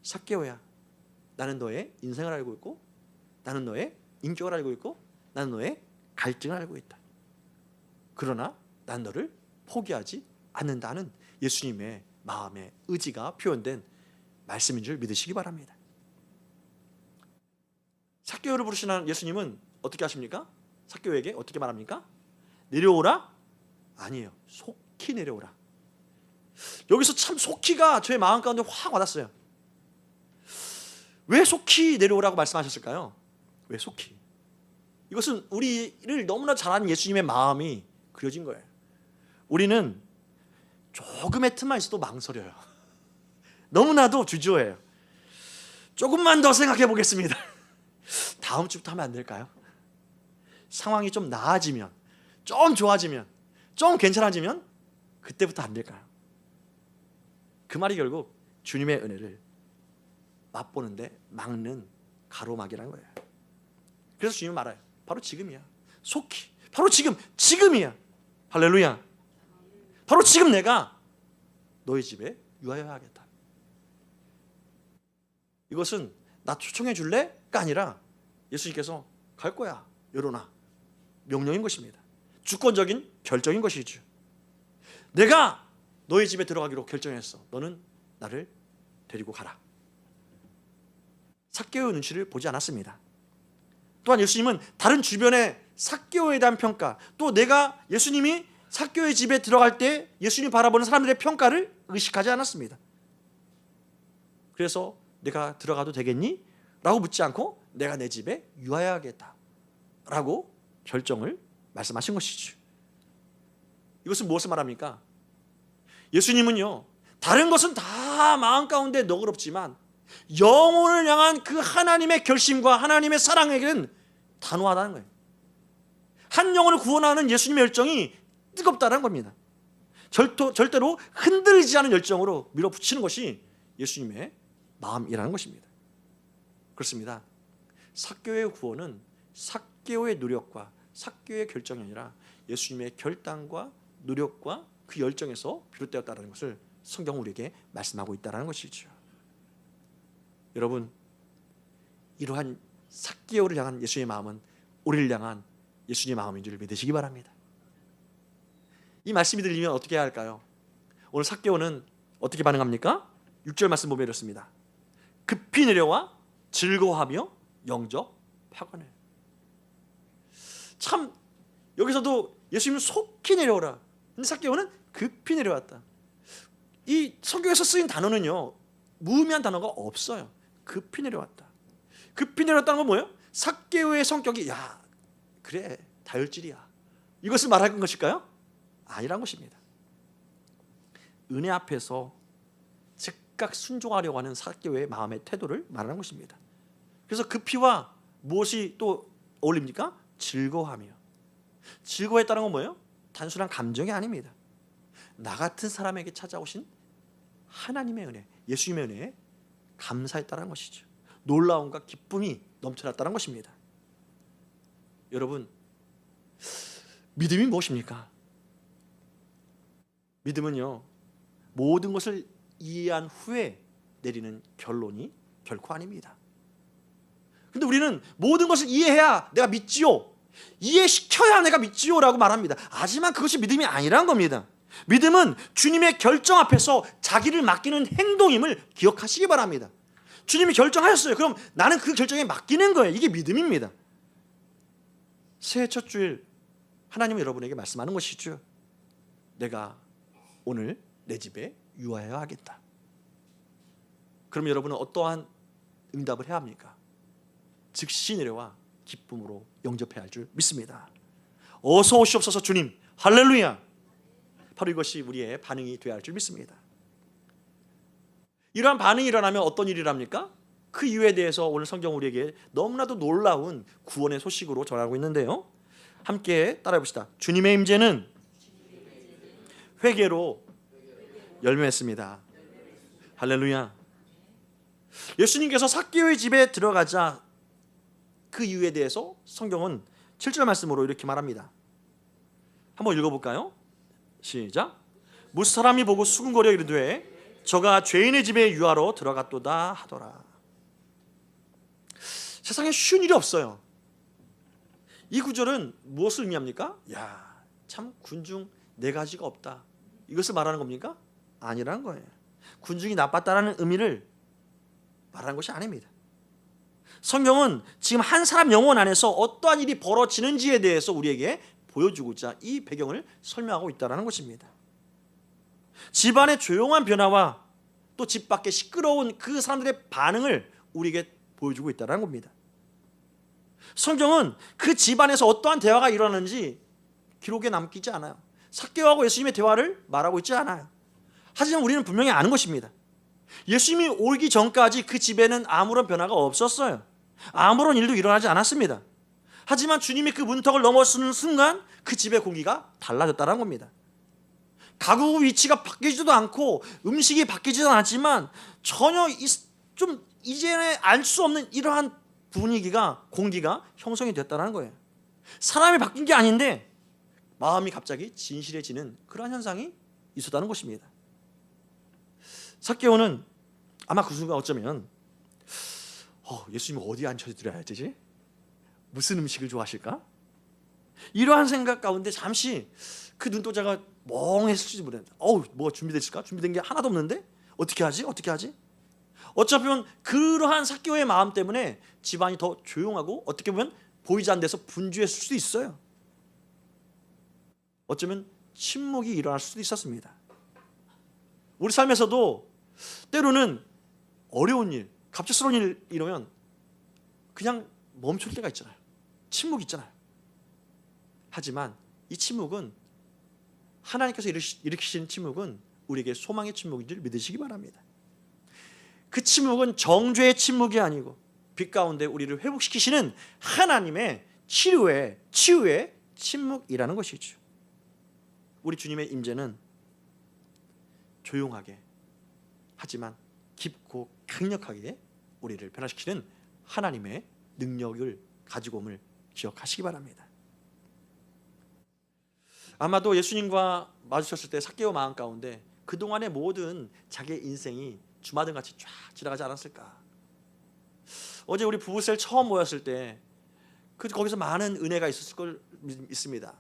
삭개오야, 나는 너의 인생을 알고 있고, 나는 너의 인격을 알고 있고, 나는 너의 갈증을 알고 있다. 그러나 난 너를 포기하지 않는다는 예수님의 마음의 의지가 표현된 말씀인 줄 믿으시기 바랍니다. 삭개오를 부르시는 예수님은 어떻게 하십니까? 삭개오에게 어떻게 말합니까? 내려오라? 아니에요. 속히 내려오라. 여기서 참 속히가 저의 마음 가운데 확 와닿았어요. 왜 속히 내려오라고 말씀하셨을까요? 왜 속히? 이것은 우리를 너무나 잘 아는 예수님의 마음이 그려진 거예요. 우리는 조금의 틈만 있어도 망설여요. 너무나도 주저해요. 조금만 더 생각해 보겠습니다. 다음 주부터 하면 안 될까요? 상황이 좀 나아지면, 좀 좋아지면, 좀 괜찮아지면 그때부터 안 될까요? 그 말이 결국 주님의 은혜를 맛보는데 막는 가로막이라는 거예요. 그래서 주님은 말해요. 바로 지금이야. 속히. 바로 지금이야. 할렐루야. 바로 지금 내가 너희 집에 유하여 하겠다. 이것은 나 초청해 줄래?가 아니라 예수님께서 갈 거야. 열어놔. 명령인 것입니다. 주권적인 결정인 것이죠. 내가 너희 집에 들어가기로 결정했어. 너는 나를 데리고 가라. 삭개오의 눈치를 보지 않았습니다. 또한 예수님은 다른 주변의 삭개오에 대한 평가, 또 내가 예수님이 삭개오의 집에 들어갈 때 예수님 바라보는 사람들의 평가를 의식하지 않았습니다. 그래서 내가 들어가도 되겠니? 라고 묻지 않고 내가 내 집에 유하여야겠다 라고 결정을 말씀하신 것이죠. 이것은 무엇을 말합니까? 예수님은요, 다른 것은 다 마음 가운데 너그럽지만 영혼을 향한 그 하나님의 결심과 하나님의 사랑에게는 단호하다는 거예요. 한 영혼을 구원하는 예수님의 열정이 뜨겁다는 겁니다. 절대로 흔들리지 않은 열정으로 밀어붙이는 것이 예수님의 마음이라는 것입니다. 그렇습니다. 삭개오의 구원은 삭개오의 노력과 삭개오의 결정이 아니라 예수님의 결단과 노력과 그 열정에서 비롯되었다는 것을 성경은 우리에게 말씀하고 있다는 것이죠. 여러분, 이러한 삭개오를 향한 예수의 마음은 우리를 향한 예수님의 마음인 줄 믿으시기 바랍니다. 이 말씀이 들리면 어떻게 해야 할까요? 오늘 삭개오는 어떻게 반응합니까? 6절 말씀 보면 이렇습니다. 급히 내려와 즐거워하며 영접하거늘. 참 여기서도 예수님은 속히 내려오라. 근데 삭개오는 급히 내려왔다. 이 성경에서 쓰인 단어는요, 무의미한 단어가 없어요. 급히 내려왔다. 급히 내려왔다는 건 뭐예요? 삭개오의 성격이 야 그래 다혈질이야, 이것을 말하는 것일까요? 아니란 것입니다. 은혜 앞에서 즉각 순종하려고 하는 삭개오의 마음의 태도를 말하는 것입니다. 그래서 급히와 무엇이 또 어울립니까? 즐거워하며. 즐거워했다는 건 뭐예요? 단순한 감정이 아닙니다. 나 같은 사람에게 찾아오신 하나님의 은혜, 예수님의 은혜에 감사했다는 것이죠. 놀라움과 기쁨이 넘쳐났다는 것입니다. 여러분, 믿음이 무엇입니까? 믿음은요, 모든 것을 이해한 후에 내리는 결론이 결코 아닙니다. 근데 우리는 모든 것을 이해해야 내가 믿지요, 이해시켜야 내가 믿지요 라고 말합니다. 하지만 그것이 믿음이 아니란 겁니다. 믿음은 주님의 결정 앞에서 자기를 맡기는 행동임을 기억하시기 바랍니다. 주님이 결정하셨어요. 그럼 나는 그 결정에 맡기는 거예요. 이게 믿음입니다. 새해 첫 주일 하나님은 여러분에게 말씀하는 것이죠. 내가 오늘 내 집에 유하여야 하겠다. 그럼 여러분은 어떠한 응답을 해야 합니까? 즉시 내려와 기쁨으로 영접해야 할 줄 믿습니다. 어서 오시옵소서 주님, 할렐루야. 바로 이것이 우리의 반응이 되어야 할 줄 믿습니다. 이러한 반응이 일어나면 어떤 일이 일어납니까? 그 이유에 대해서 오늘 성경 우리에게 너무나도 놀라운 구원의 소식으로 전하고 있는데요, 함께 따라해 봅시다. 주님의 임재는 회개로 열매했습니다. 할렐루야. 예수님께서 삭개오의 집에 들어가자 그 이유에 대해서 성경은 7절 말씀으로 이렇게 말합니다. 한번 읽어볼까요? 시작. 무사람이 보고 수군거려 이르되 저가 죄인의 집에 유하러 들어갔도다 하더라. 세상에 쉬운 일이 없어요. 이 구절은 무엇을 의미합니까? 야, 참 군중 네 가지가 없다, 이것을 말하는 겁니까? 아니라는 거예요. 군중이 나빴다라는 의미를 말하는 것이 아닙니다. 성경은 지금 한 사람 영혼 안에서 어떠한 일이 벌어지는지에 대해서 우리에게 보여주고자 이 배경을 설명하고 있다는 것입니다. 집안의 조용한 변화와 또 집 밖의 시끄러운 그 사람들의 반응을 우리에게 보여주고 있다는 겁니다. 성경은 그 집안에서 어떠한 대화가 일어나는지 기록에 남기지 않아요. 삭개오하고 예수님의 대화를 말하고 있지 않아요. 하지만 우리는 분명히 아는 것입니다. 예수님이 오기 전까지 그 집에는 아무런 변화가 없었어요. 아무런 일도 일어나지 않았습니다. 하지만 주님이 그 문턱을 넘어서는 순간 그 집의 공기가 달라졌다는 겁니다. 가구 위치가 바뀌지도 않고 음식이 바뀌지도 않았지만 전혀 좀 이전에 알 수 없는 이러한 분위기가, 공기가 형성이 됐다는 거예요. 사람이 바뀐 게 아닌데 마음이 갑자기 진실해지는 그러한 현상이 있었다는 것입니다. 삭개오는 아마 그 순간 어쩌면 예수님이 어디에 앉혀드려야 되지? 무슨 음식을 좋아하실까? 이러한 생각 가운데 잠시 그 눈동자가 멍했을지 모르겠다. 뭐가 준비됐을까? 준비된 게 하나도 없는데? 어떻게 하지? 어차피 그러한 삭개오의 마음 때문에 집안이 더 조용하고 어떻게 보면 보이지 않는 데서 분주했을 수도 있어요. 어쩌면 침묵이 일어날 수도 있었습니다. 우리 삶에서도 때로는 어려운 일, 갑작스러운 일 이러면 그냥 멈출 때가 있잖아요. 침묵이 있잖아요. 하지만 이 침묵은, 하나님께서 일으키신 침묵은 우리에게 소망의 침묵인 줄 믿으시기 바랍니다. 그 침묵은 정죄의 침묵이 아니고 빛 가운데 우리를 회복시키시는 하나님의 치유의 침묵이라는 것이죠. 우리 주님의 임재는 조용하게 하지만 깊고 강력하게 우리를 변화시키는 하나님의 능력을 가지고 옴을 기억하시기 바랍니다. 아마도 예수님과 마주쳤을 때 삭개오 마음 가운데 그동안의 모든 자기의 인생이 주마등같이 쫙 지나가지 않았을까. 어제 우리 부부셀 처음 모였을 때 거기서 많은 은혜가 있었을 걸 믿습니다.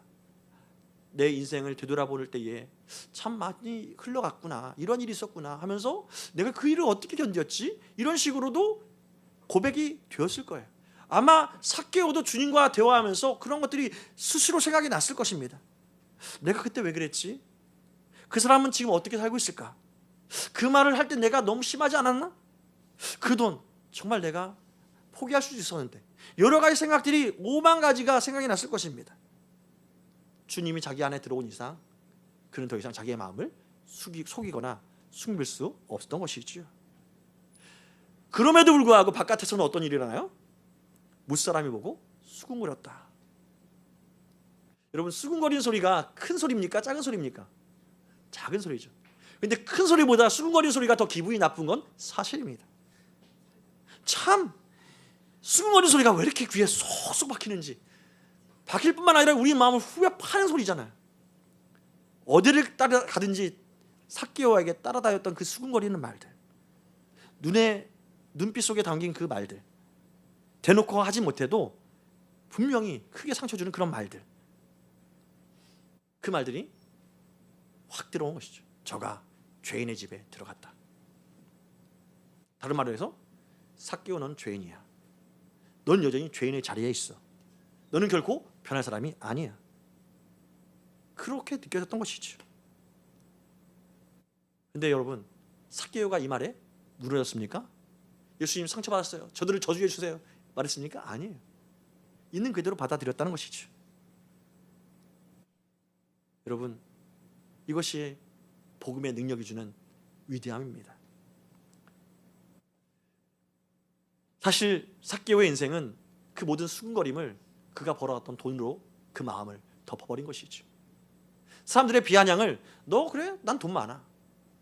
내 인생을 되돌아볼 때에 참 많이 흘러갔구나, 이런 일이 있었구나 하면서 내가 그 일을 어떻게 견뎠지? 이런 식으로도 고백이 되었을 거예요. 아마 삭개오도 주님과 대화하면서 그런 것들이 스스로 생각이 났을 것입니다. 내가 그때 왜 그랬지? 그 사람은 지금 어떻게 살고 있을까? 그 말을 할 때 내가 너무 심하지 않았나? 그 돈 정말 내가 포기할 수도 있었는데, 여러 가지 생각들이 5만 가지가 생각이 났을 것입니다. 주님이 자기 안에 들어온 이상 그는 더 이상 자기의 마음을 속이거나 숨길 수 없었던 것이지요. 그럼에도 불구하고 바깥에서는 어떤 일이 일어나요? 무사람이 보고 수군거렸다. 여러분, 수군거리는 소리가 큰 소리입니까? 작은 소리입니까? 작은 소리죠. 근데 큰 소리보다 수군거리는 소리가 더 기분이 나쁜 건 사실입니다. 참 수군거리는 소리가 왜 이렇게 귀에 쏙쏙 박히는지, 박힐 뿐만 아니라 우리 마음을 후벼 파는 소리잖아요. 어디를 따라가든지 삭개오에게 따라다녔던 그 수군거리는 말들, 눈빛 속에 담긴 그 말들, 대놓고 하지 못해도 분명히 크게 상처 주는 그런 말들, 그 말들이 확 들어온 것이죠. 저가 죄인의 집에 들어갔다. 다른 말로 해서 삭개오, 넌 죄인이야. 넌 여전히 죄인의 자리에 있어. 너는 결코 변할 사람이 아니야. 그렇게 느껴졌던 것이죠. 근데 여러분, 삭개오가 이 말에 무너졌습니까? 예수님 상처받았어요, 저들을 저주해 주세요 말했습니까? 아니에요. 있는 그대로 받아들였다는 것이죠. 여러분, 이것이 복음의 능력이 주는 위대함입니다. 사실 삭개오의 인생은 그 모든 수군거림을 그가 벌어왔던 돈으로 그 마음을 덮어버린 것이죠. 사람들의 비아냥을, 너 그래? 난 돈 많아.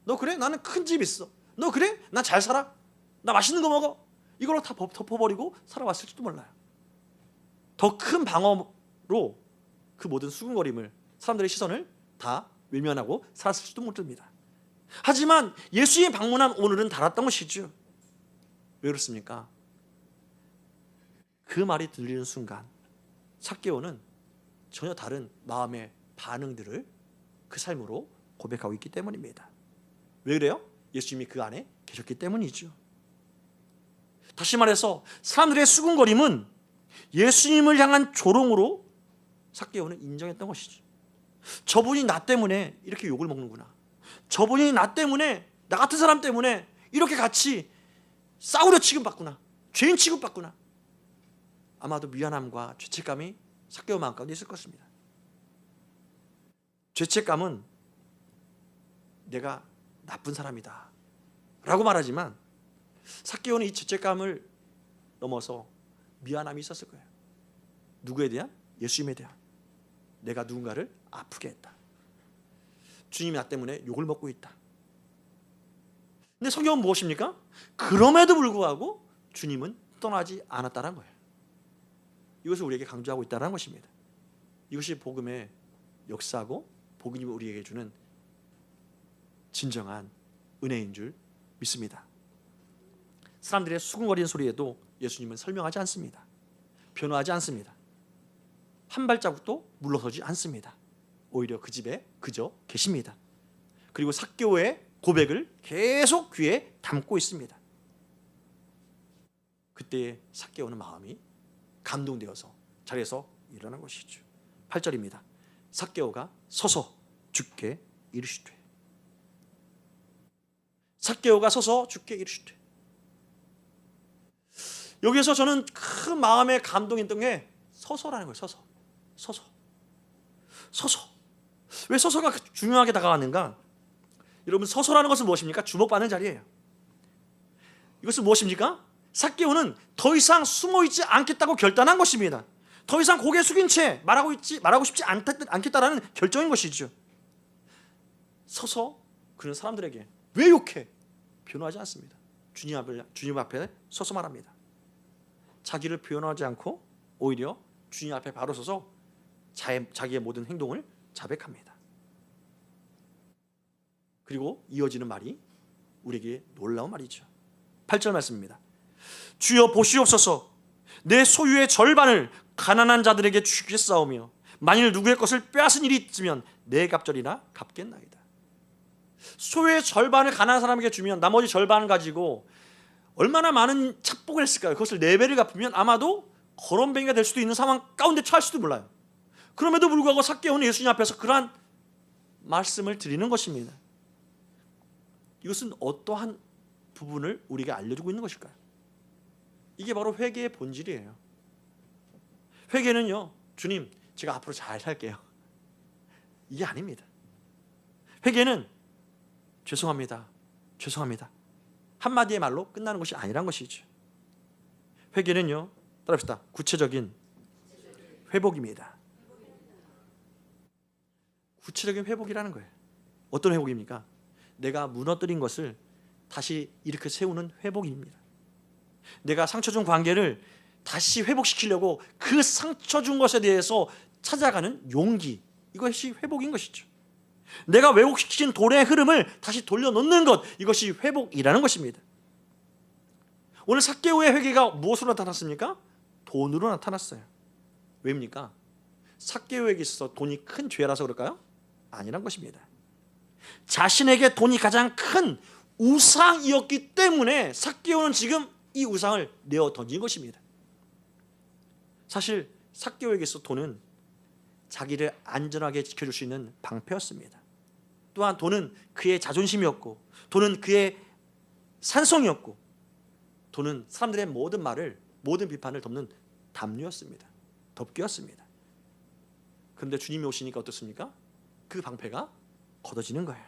너 그래? 나는 큰 집 있어. 너 그래? 난 잘 살아. 나 맛있는 거 먹어. 이걸로 다 덮어버리고 살아왔을지도 몰라요. 더 큰 방어로 그 모든 수군거림을, 사람들의 시선을 다 외면하고 살았을지도 모릅니다. 하지만 예수의 방문한 오늘은 달랐던 것이죠. 왜 그렇습니까? 그 말이 들리는 순간 삭개오는 전혀 다른 마음의 반응들을 그 삶으로 고백하고 있기 때문입니다. 왜 그래요? 예수님이 그 안에 계셨기 때문이죠. 다시 말해서 사람들의 수군거림은 예수님을 향한 조롱으로 삭개오는 인정했던 것이죠. 저분이 나 때문에 이렇게 욕을 먹는구나. 저분이 나 때문에, 나 같은 사람 때문에 이렇게 같이 싸우려 취급받구나. 죄인 취급받구나. 아마도 미안함과 죄책감이 삭개오 마음 가운데 있을 것입니다. 죄책감은 내가 나쁜 사람이다 라고 말하지만, 삭개오는 이 죄책감을 넘어서 미안함이 있었을 거예요. 누구에 대한? 예수님에 대한. 내가 누군가를 아프게 했다. 주님이 나 때문에 욕을 먹고 있다. 근데 성경은 무엇입니까? 그럼에도 불구하고 주님은 떠나지 않았다는 거예요. 이것을 우리에게 강조하고 있다는 것입니다. 이것이 복음의 역사고 복음이 우리에게 주는 진정한 은혜인 줄 믿습니다. 사람들의 수군거리는 소리에도 예수님은 설명하지 않습니다. 변호하지 않습니다. 한 발자국도 물러서지 않습니다. 오히려 그 집에 그저 계십니다. 그리고 삭개오의 고백을 계속 귀에 담고 있습니다. 그때 삭개오는 마음이 감동되어서 자리에서 일어난 것이죠. 8절입니다. 삭개오가 서서 주께 이르시되. 삭개오가 서서 주께 이르시되. 여기에서 저는 큰 마음의 감동이 있던 게 서서라는 거예요. 서서. 왜 서서가 중요하게 다가왔는가? 여러분, 서서라는 것은 무엇입니까? 주목받는 자리예요. 이것은 무엇입니까? 삭개오는 더 이상 숨어있지 않겠다고 결단한 것입니다. 더 이상 고개 숙인 채 말하고 싶지 않겠다라는 결정인 것이죠. 서서 그는 사람들에게 왜 욕해? 변호하지 않습니다. 주님 앞에 서서 말합니다. 자기를 변호하지 않고 오히려 주님 앞에 바로 서서 자기의 모든 행동을 자백합니다. 그리고 이어지는 말이 우리에게 놀라운 말이죠. 8절 말씀입니다. 주여 보시옵소서, 내 소유의 절반을 가난한 자들에게 주겠사오며 만일 누구의 것을 빼앗은 일이 있으면 네 갑절이나 갚겠나이다. 소유의 절반을 가난한 사람에게 주면 나머지 절반을 가지고 얼마나 많은 착복을 했을까요? 그것을 네 배를 갚으면 아마도 거론뱅이가 될 수도 있는 상황 가운데 처할지도 몰라요. 그럼에도 불구하고 삭개오는 예수님 앞에서 그러한 말씀을 드리는 것입니다. 이것은 어떠한 부분을 우리가 알려주고 있는 것일까요? 이게 바로 회개의 본질이에요. 회개는요, 주님 제가 앞으로 잘 살게요, 이게 아닙니다. 회개는 죄송합니다, 죄송합니다 한마디의 말로 끝나는 것이 아니란 것이죠. 회개는요, 따라합시다, 구체적인 회복입니다. 구체적인 회복이라는 거예요. 어떤 회복입니까? 내가 무너뜨린 것을 다시 일으켜 세우는 회복입니다. 내가 상처 준 관계를 다시 회복시키려고 그 상처 준 것에 대해서 찾아가는 용기, 이것이 회복인 것이죠. 내가 왜곡시킨 도래의 흐름을 다시 돌려놓는 것, 이것이 회복이라는 것입니다. 오늘 삭개오의 회개가 무엇으로 나타났습니까? 돈으로 나타났어요. 왜입니까? 삭개오에게 있어서 돈이 큰 죄라서 그럴까요? 아니란 것입니다. 자신에게 돈이 가장 큰 우상이었기 때문에 삭개오는 지금 이 우상을 내어 던진 것입니다. 사실 삭개오에게 있어 돈은 자기를 안전하게 지켜줄 수 있는 방패였습니다. 또한 돈은 그의 자존심이었고, 돈은 그의 산성이었고, 돈은 사람들의 모든 말을, 모든 비판을 덮는 담요였습니다. 덮개였습니다. 그런데 주님이 오시니까 어떻습니까? 그 방패가 걷어지는 거예요.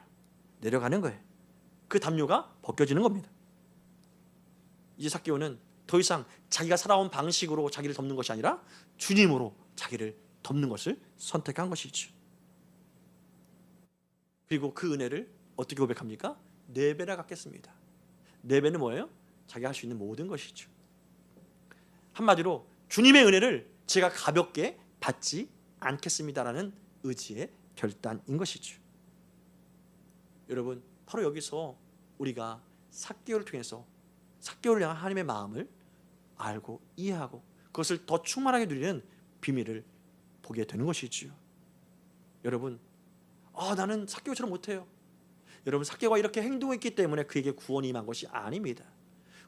내려가는 거예요. 그 담요가 벗겨지는 겁니다. 이제 삭개오는 더 이상 자기가 살아온 방식으로 자기를 덮는 것이 아니라 주님으로 자기를 덮는 것을 선택한 것이죠. 그리고 그 은혜를 어떻게 고백합니까? 네 배나 갚겠습니다. 네 배는 뭐예요? 자기가 할 수 있는 모든 것이죠. 한마디로 주님의 은혜를 제가 가볍게 받지 않겠습니다라는 의지의 결단인 것이죠. 여러분, 바로 여기서 우리가 삭개오를 통해서 삭개오를 향한 하나님의 마음을 알고 이해하고 그것을 더 충만하게 누리는 비밀을 보게 되는 것이지요. 여러분, 나는 삭개오처럼 못해요. 여러분, 삭개오가 이렇게 행동했기 때문에 그에게 구원이 임한 것이 아닙니다.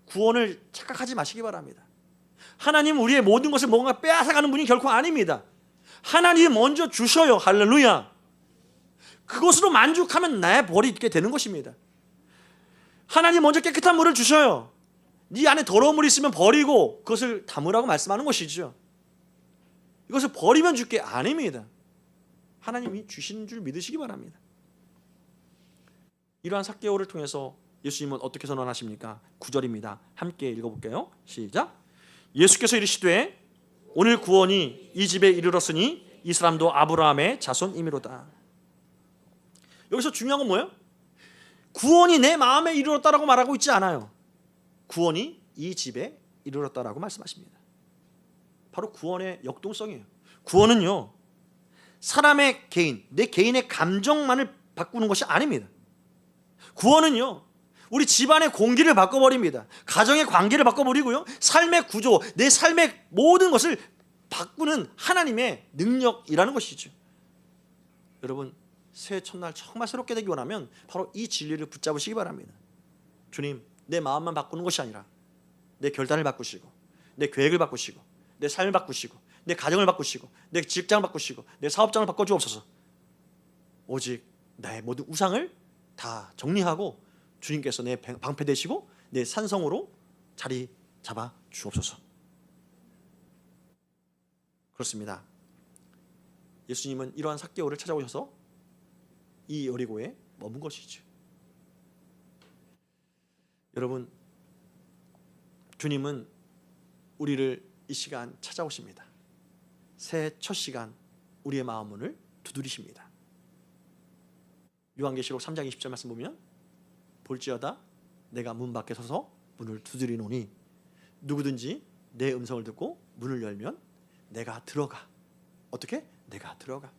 구원을 착각하지 마시기 바랍니다. 하나님 우리의 모든 것을 뭔가 빼앗아가는 분이 결코 아닙니다. 하나님이 먼저 주셔요. 할렐루야. 그것으로 만족하면 내 벌이 있게 되는 것입니다. 하나님 먼저 깨끗한 물을 주셔요. 네 안에 더러운 물이 있으면 버리고 그것을 담으라고 말씀하는 것이죠. 이것을 버리면 줄 게 아닙니다. 하나님이 주시는 줄 믿으시기 바랍니다. 이러한 삭개오를 통해서 예수님은 어떻게 선언하십니까? 9절입니다. 함께 읽어볼게요. 시작. 예수께서 이르시되 오늘 구원이 이 집에 이르렀으니 이 사람도 아브라함의 자손이미로다. 여기서 중요한 건 뭐예요? 구원이 내 마음에 이르렀다라고 말하고 있지 않아요. 구원이 이 집에 이르렀다라고 말씀하십니다. 바로 구원의 역동성이에요. 구원은요, 사람의 개인, 내 개인의 감정만을 바꾸는 것이 아닙니다. 구원은요, 우리 집안의 공기를 바꿔버립니다. 가정의 관계를 바꿔버리고요, 삶의 구조, 내 삶의 모든 것을 바꾸는 하나님의 능력이라는 것이죠. 여러분, 새해 첫날 정말 새롭게 되기 원하면 바로 이 진리를 붙잡으시기 바랍니다. 주님, 내 마음만 바꾸는 것이 아니라 내 결단을 바꾸시고, 내 계획을 바꾸시고, 내 삶을 바꾸시고, 내 가정을 바꾸시고, 내 직장을 바꾸시고, 내 사업장을 바꿔주옵소서. 오직 나의 모든 우상을 다 정리하고 주님께서 내 방패 되시고 내 산성으로 자리 잡아 주옵소서. 그렇습니다. 예수님은 이러한 삭개오를 찾아오셔서 이 여리고에 머문 것이죠. 여러분, 주님은 우리를 이 시간 찾아오십니다. 새해 첫 시간 우리의 마음 문을 두드리십니다. 요한계시록 3장 20절 말씀 보면 볼지어다 내가 문 밖에 서서 문을 두드리노니 누구든지 내 음성을 듣고 문을 열면 내가 들어가. 어떻게? 내가 들어가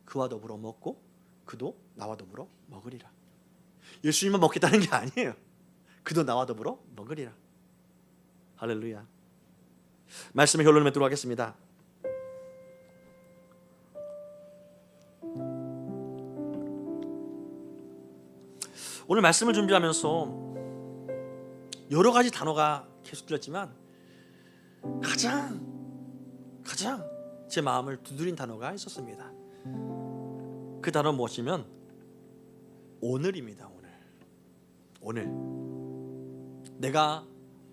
그와 더불어 먹고 그도 나와 더불어 먹으리라. 예수님만 먹겠다는 게 아니에요. 그도 나와 더불어 먹으리라. 할렐루야. 말씀의 결론을 맺도록 하겠습니다. 오늘 말씀을 준비하면서 여러 가지 단어가 계속 들렸지만 가장 제 마음을 두드린 단어가 있었습니다. 그 단어는 무엇이면 오늘입니다. 오늘 내가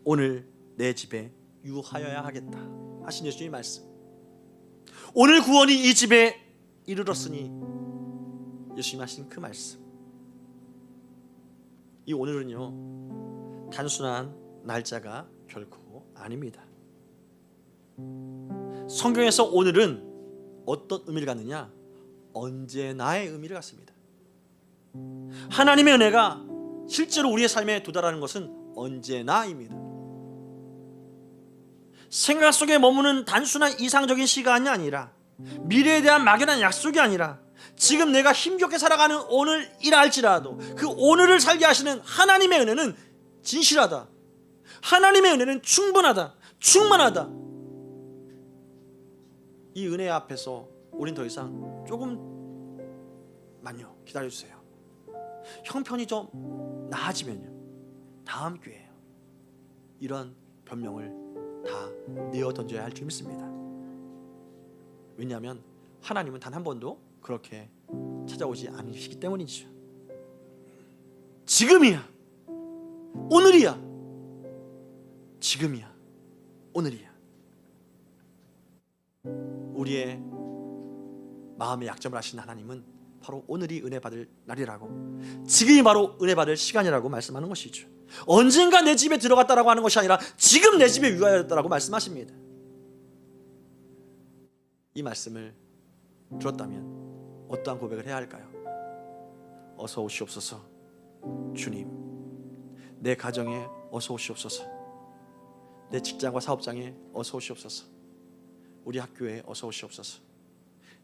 오늘 내 집에 유하여야 하겠다 하신 예수님의 말씀. 오늘 구원이 이 집에 이르렀으니 예수님 하신 그 말씀. 이 오늘은요 단순한 날짜가 결코 아닙니다. 성경에서 오늘은 어떤 의미를 갖느냐? 언제나의 의미를 갖습니다. 하나님의 은혜가 실제로 우리의 삶에 도달하는 것은 언제나입니다. 생각 속에 머무는 단순한 이상적인 시간이 아니라, 미래에 대한 막연한 약속이 아니라, 지금 내가 힘겹게 살아가는 오늘이라 할지라도 그 오늘을 살게 하시는 하나님의 은혜는 진실하다. 하나님의 은혜는 충분하다, 충만하다. 이 은혜 앞에서 우린 더 이상 조금만요 기다려주세요. 형편이 좀 나아지면요 다음 기회에요, 이런 변명을 다 내어 던져야 할 줄 믿습니다. 왜냐하면 하나님은 단 한 번도 그렇게 찾아오지 않으시기 때문이죠. 지금이야, 오늘이야, 지금이야, 오늘이야. 우리의 마음의 약점을 아시는 하나님은 바로 오늘이 은혜 받을 날이라고, 지금이 바로 은혜 받을 시간이라고 말씀하는 것이죠. 언젠가 내 집에 들어갔다라고 하는 것이 아니라 지금 내 집에 유하였다라고 말씀하십니다. 이 말씀을 들었다면 어떠한 고백을 해야 할까요? 어서 오시옵소서. 주님, 내 가정에 어서 오시옵소서. 내 직장과 사업장에 어서 오시옵소서. 우리 학교에 어서 오시옵소서.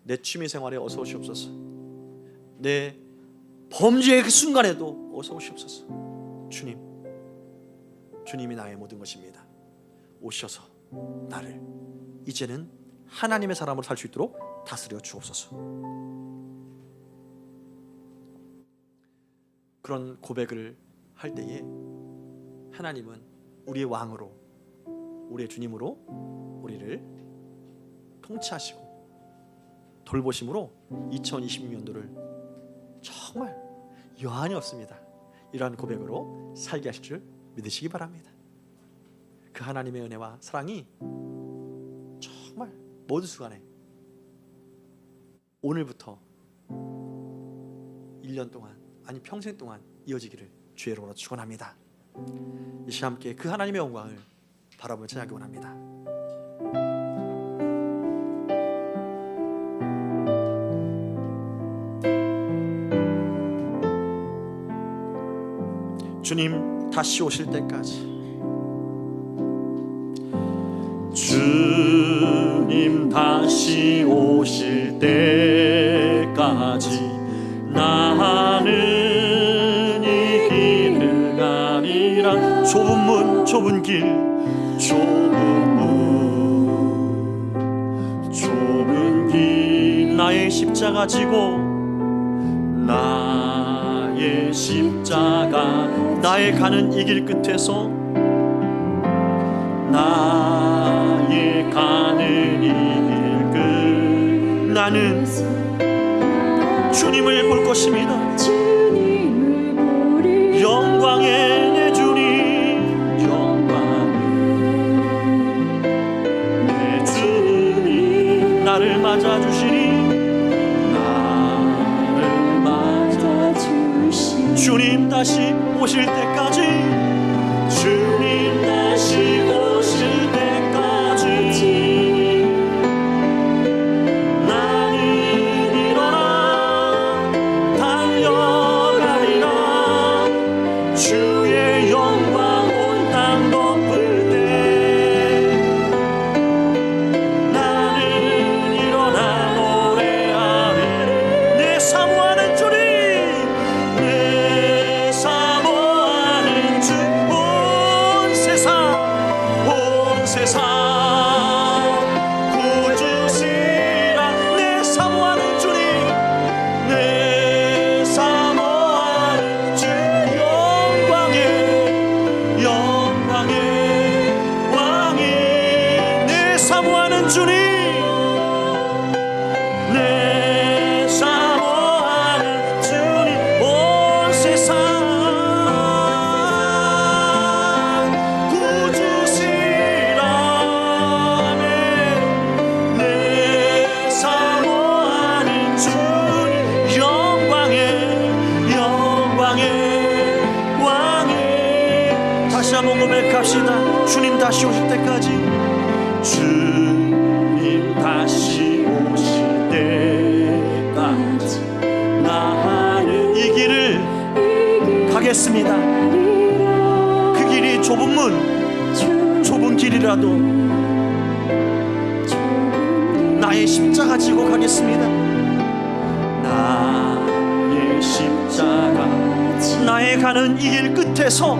내 취미생활에 어서 오시옵소서. 내 범죄의 그 순간에도 어서 오시옵소서. 주님, 주님이 나의 모든 것입니다. 오셔서 나를 이제는 하나님의 사람으로 살 수 있도록 다스려 주옵소서. 그런 고백을 할 때에 하나님은 우리의 왕으로, 우리의 주님으로 우리를 통치하시고 돌보심으로 2026년도를 정말 여한이 없습니다. 이러한 고백으로 살게 하실 줄 믿으시기 바랍니다. 그 하나님의 은혜와 사랑이 정말 모든 순간에 오늘부터 1년 동안, 아니 평생 동안 이어지기를 주의 이름으로 축원합니다. 이 시간 함께 그 하나님의 영광을 바라보며 찬양하기 원합니다. 주님 다시 오실 때까지, 주님 다시 오실 때까지 나는 이 길을 가리라. 좁은 문, 좁은 길, 좁은 길, 나의 십자가 지고, 나의 십자가, 나의 가는 이 길 끝에서, 나의 가는 이 길 끝, 나는 주님을 볼 것입니다. 영광의 내 주님, 영광의 내 주님, 나를 맞아주시니, 나를 맞아주시니, 주님 다시 오실 때까지, 주님 다시 오실 때까지 나는 일어나 달려가리라. 주의 영광 온 땅 덮을 때 나는 일어나 노래하리. 내 사모하는 주님, 내 사모하는 주, 온 세상 구주시라. 내 사모하는 주님, 내 사모하는 주, 다시 한번 고백합시다. 주님 다시 오실 때까지, 주님 다시 오실 때까지 나는 이 길을 가겠습니다. 그 길이 좁은 문, 좁은 길이라도 나의 십자가 지고 가겠습니다. 나의 십자가, 나의 가는 이 길 끝에서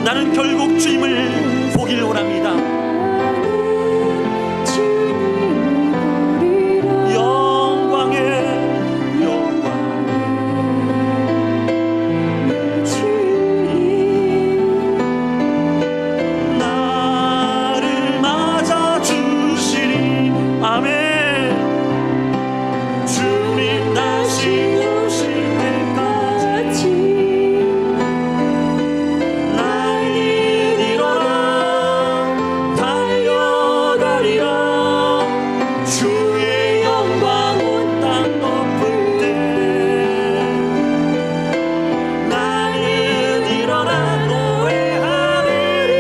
나는 결국 주님을 보길 원합니다. 영광의 주님 나를 맞아주시리. 아멘. 주님 다시 오실 때까지 나는 일어나 달려가리라. 주의 영광 온 땅 덮을 때 나는 일어나 노래하리리.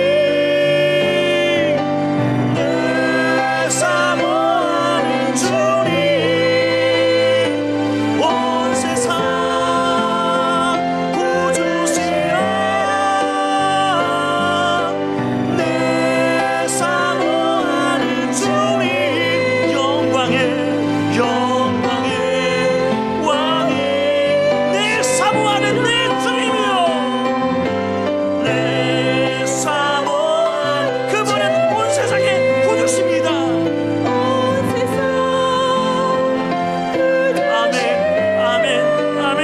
내 사모하는 주님, 온 세상 구주시여. 내 사모하는 주님, 영광의 왕이, 내 사모하는 내 주님이여. 내 사모하는 그분은 온 세상의 구주십니다. 아멘, 아멘, 아멘.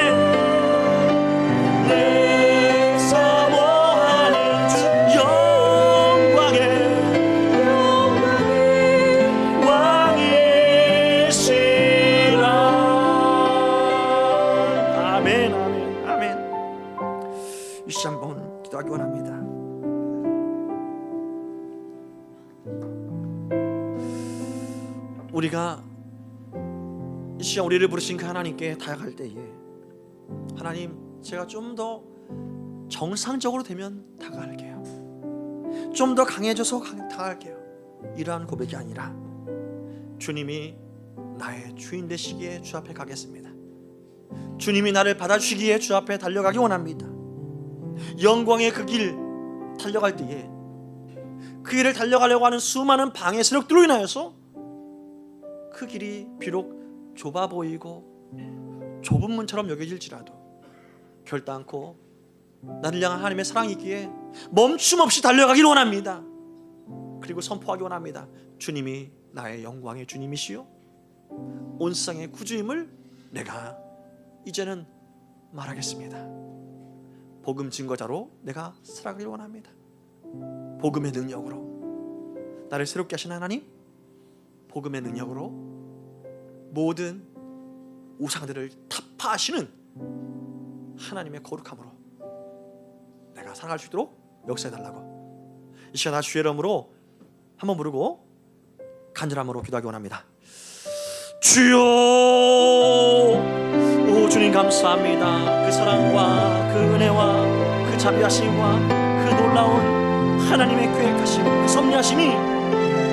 내 사모하는 주, 영광의 왕이시라. 아멘, 아멘, 아멘. 이 시간 한번 기도하기 원합니다. 우리가 이 시간 우리를 부르신 그 하나님께 다가갈 때에, 하나님, 제가 좀 더 정상적으로 되면 다가갈게요. 좀 더 강해져서 다가갈게요. 이러한 고백이 아니라 주님이 나의 주인 되시기에 주 앞에 가겠습니다. 주님이 나를 받아주시기에 주 앞에 달려가기 원합니다. 영광의 그 길 달려갈 때에 그 길을 달려가려고 하는 수많은 방해 세력들로 인하여서 그 길이 비록 좁아 보이고 좁은 문처럼 여겨질지라도 결단코 나를 향한 하나님의 사랑이 있기에 멈춤 없이 달려가길 원합니다. 그리고 선포하기 원합니다. 주님이 나의 영광의 주님이시요 온 세상의 구주임을 내가 이제는 말하겠습니다. 복음 증거자로 내가 살아가길 원합니다. 복음의 능력으로 나를 새롭게 하신 하나님, 복음의 능력으로 모든 우상들을 타파하시는 하나님의 거룩함으로 내가 살아갈 수 있도록 역사해달라고 이 시간 다 주의 이름으로 한번 부르고 간절함으로 기도하기 원합니다. 주여, 오 주님 감사합니다. 그 사랑과 그 은혜와 그 자비하심과 그 놀라운 하나님의 계획하심, 그 섭리하심이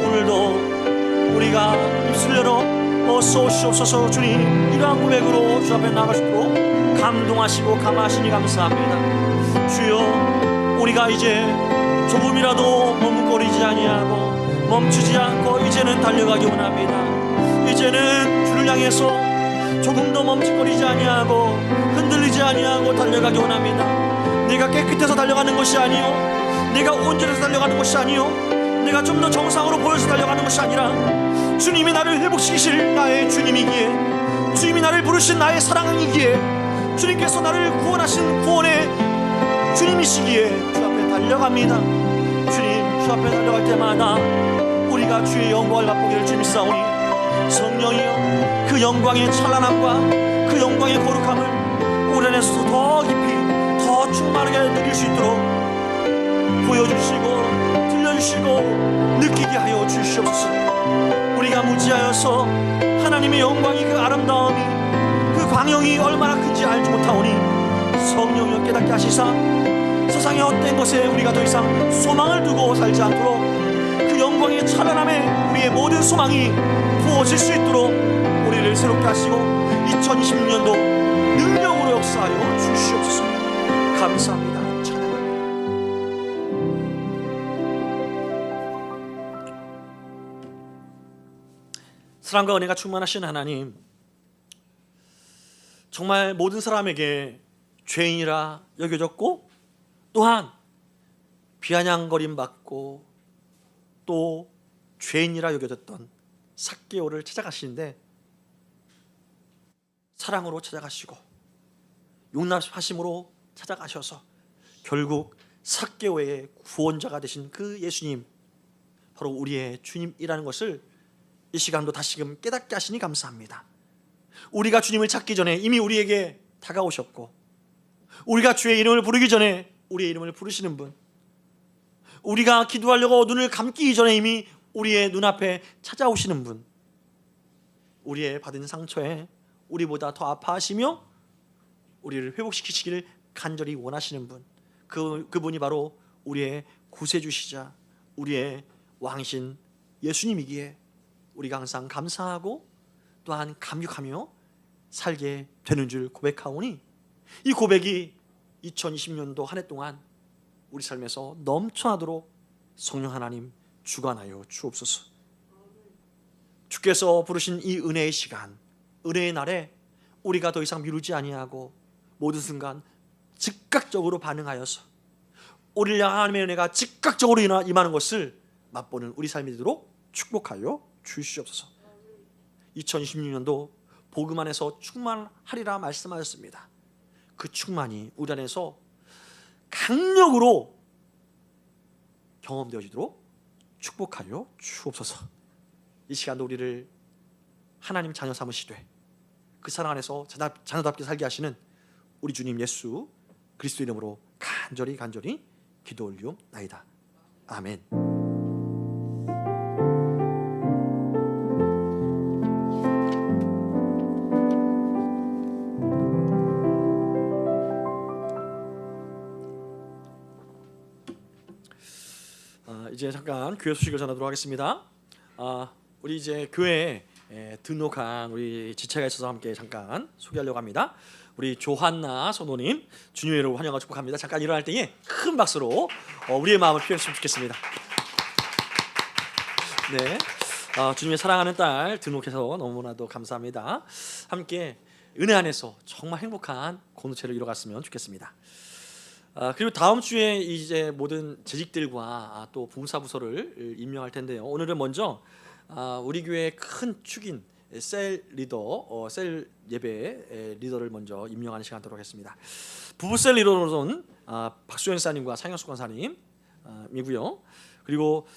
오늘도 우리가 입술 열어 어서 오시옵소서. 주님, 이러한 고백으로 주 앞에 나갈 수 있도록 감동하시고 감화하시니 감사합니다. 주여, 우리가 이제 조금이라도 머뭇거리지 아니하고 멈추지 않고 이제는 달려가기 원합니다. 이제는 주를 향해서 조금 더 멈칫거리지 아니하고 흔들리지 아니하고 달려가기 원합니다. 내가 깨끗해서 달려가는 것이 아니요, 내가 온전해서 달려가는 것이 아니요, 내가 좀 더 정상으로 보여서 달려가는 것이 아니라 주님이 나를 회복시키실 나의 주님이기에, 주님이 나를 부르신 나의 사랑이기에, 주님께서 나를 구원하신 구원의 주님이시기에 주 앞에 달려갑니다. 주님, 주 앞에 달려갈 때마다 우리가 주의 영광을 맛보기를 주님 믿사오니 성령이여, 그 영광의 찬란함과 그 영광의 거룩함을 우리 안에서 더 깊이 더 충만하게 느낄 수 있도록 보여주시고 들려주시고 느끼게 하여 주시옵소서. 우리가 무지하여서 하나님의 영광이, 그 아름다움이, 그 광영이 얼마나 큰지 알지 못하오니 성령여 깨닫게 하시사 세상의 헛된 것에 우리가 더 이상 소망을 두고 살지 않도록 그 영광의 찬란함에 우리의 모든 소망이 부어질 수 있도록 우리를 새롭게 하시고 2026년도 능력으로 역사하여 주시옵소서. 감사합니다. 찬양합니다. 사랑과 은혜가 충만하신 하나님, 정말 모든 사람에게 죄인이라 여겨졌고 또한 비아냥거림받고 또 죄인이라 여겨졌던 삭개오를 찾아가시는데 사랑으로 찾아가시고 용납하심으로 찾아가셔서 결국 삭개오의 구원자가 되신 그 예수님, 바로 우리의 주님이라는 것을 이 시간도 다시금 깨닫게 하시니 감사합니다. 우리가 주님을 찾기 전에 이미 우리에게 다가오셨고, 우리가 주의 이름을 부르기 전에 우리의 이름을 부르시는 분, 우리가 기도하려고 눈을 감기 전에 이미 우리의 눈앞에 찾아오시는 분, 우리의 받은 상처에 우리보다 더 아파하시며 우리를 회복시키시기를 간절히 원하시는 분, 그분이 바로 우리의 구세주시자 우리의 왕이신 예수님이기에 우리가 항상 감사하고 또한 감격하며 살게 되는 줄 고백하오니, 이 고백이 2020년도 한 해 동안 우리 삶에서 넘쳐나도록 성령 하나님 주관하여 주옵소서. 주께서 부르신 이 은혜의 시간, 은혜의 날에 우리가 더 이상 미루지 아니하고 모든 순간 즉각적으로 반응하여서 우리를 향한 하나님의 은혜가 즉각적으로 임하는 것을 맛보는 우리 삶이 되도록 축복하여 주시옵소서. 2026년도 복음 안에서 충만하리라 말씀하셨습니다. 그 충만이 우리 안에서 강력으로 경험되어지도록 축복하여 주옵소서. 이 시간도 우리를 하나님 자녀 삼으시되 그 사랑 안에서 자녀답게 살게 하시는 우리 주님 예수 그리스도 이름으로 간절히 기도 올리옵나이다. 아멘. 이제 잠깐 교회 소식을 전하도록 하겠습니다. 우리 이제 교회에 등록한 우리 지체가 있어서 함께 잠깐 소개하려고 합니다. 우리 조한나 선호님 주님의 이름으로 환영하고 축복합니다. 잠깐 일어날 때에 큰 박수로 우리의 마음을 표현했으면 좋겠습니다. 네, 주님의 사랑하는 딸 등록해서 너무나도 감사합니다. 함께 은혜 안에서 정말 행복한 공동체를 이뤄갔으면 좋겠습니다. 그리고 다음 주에 이제 모든 재직들과 또 봉사부서를 임명할 텐데요. 오늘은 먼저 우리 교회의 큰 축인 셀 리더, 셀 예배 리더를 먼저 임명하는 시간 갖도록 하겠습니다. 부부셀 리더로는 박수현 사님과 상영숙 권사님이고요. 그리고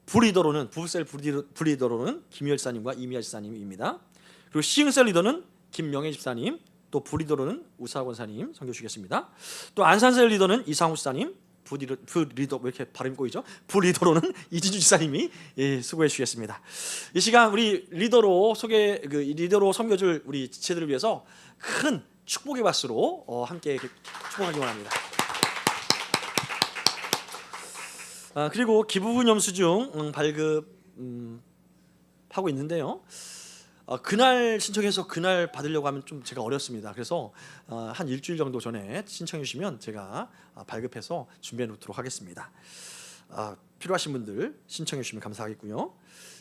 부리더로는 부부셀 부리더로는 김열 사님과 이미아 집사님입니다. 그리고 시흥셀 리더는 김명혜 집사님, 또 부리더로는 우사 권사님 선교 주시겠습니다. 또 안산셀 리더는 이상우 집사님, 부리더 왜 이렇게 발음이 꼬이죠? 부리더로는 이진주 집사님이 수고해 주시겠습니다. 이 시간 우리 리더로 리더로 섬겨줄 우리 지체들을 위해서 큰 축복의 박수로 함께 축복하기 원합니다. 그리고 기부금 영수증 발급하고 있는데요. 그날 신청해서 그날 받으려고 하면 좀 제가 어렵습니다. 그래서 한 일주일 정도 전에 신청해 주시면 제가 발급해서 준비해 놓도록 하겠습니다. 필요하신 분들 신청해 주시면 감사하겠고요.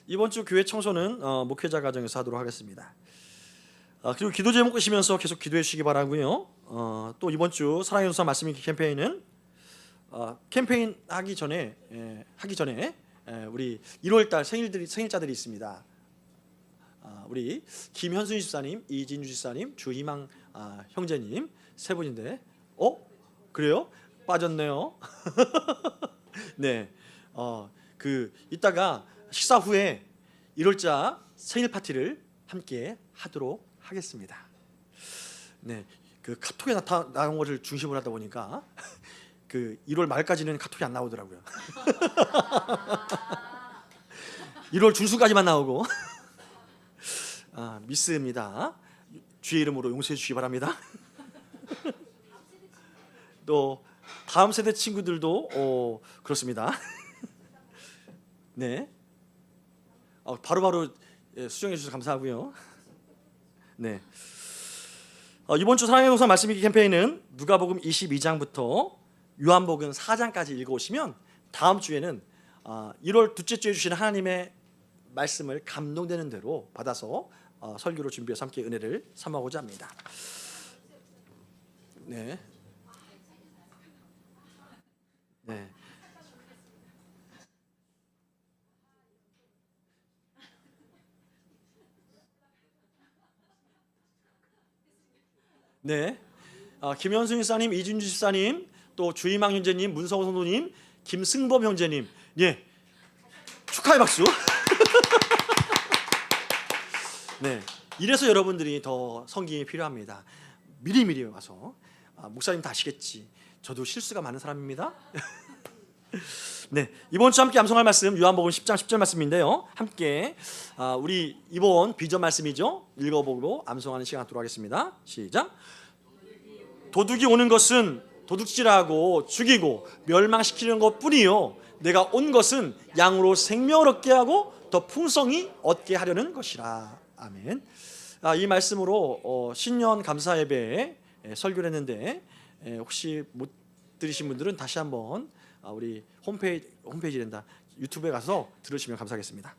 이번 주 교회 청소는 목회자 가정에서 하도록 하겠습니다. 그리고 기도 제목 보시면서 계속 기도해 주시기 바라고요. 또 이번 주 사랑의 전사 말씀 읽기 캠페인은 캠페인 하기 전에 우리 1월달 생일자들이 있습니다. 우리 김현순 집사님, 이진주 집사님, 주희망 형제님 세 분인데, 그래요? 빠졌네요. 네, 이따가 식사 후에 1월자 생일 파티를 함께 하도록 하겠습니다. 네, 그 카톡에 나온 것을 중심으로 하다 보니까 1월 말까지는 카톡이 안 나오더라고요. 1월 중순까지만 나오고. 미스입니다. 주의 이름으로 용서해 주시기 바랍니다. 또 다음 세대 친구들도 그렇습니다. 네, 바로바로 수정해 주셔서 감사하고요. 네, 이번 주 사랑의 동산 말씀 읽기 캠페인은 누가복음 22장부터 요한복음 4장까지 읽어오시면 다음 주에는 1월 둘째 주에 주시는 하나님의 말씀을 감동되는 대로 받아서 설교로 준비해서 함께 은혜를 삼아보고자 합니다. 네. 네. 네. 김현승 집사님, 이준주 집사님, 또 주희망 형제님, 문성호 성도님, 김승범 형제님, 예, 축하의 박수. 네, 이래서 여러분들이 더 성김이 필요합니다. 미리미리 와서 목사님 다 아시겠지. 저도 실수가 많은 사람입니다. 네, 이번 주 함께 암송할 말씀 요한복음 10장 10절 말씀인데요. 함께 우리 이번 비전 말씀이죠. 읽어보고 암송하는 시간 갖도록 하겠습니다. 시작. 도둑이 오는 것은 도둑질하고 죽이고 멸망시키는 것뿐이요, 내가 온 것은 양으로 생명을 얻게 하고 더 풍성히 얻게 하려는 것이라. 아멘. 이 말씀으로 신년 감사 예배에 설교를 했는데 혹시 못 들으신 분들은 다시 한번 우리 홈페이지랜다 유튜브에 가서 들으시면 감사하겠습니다.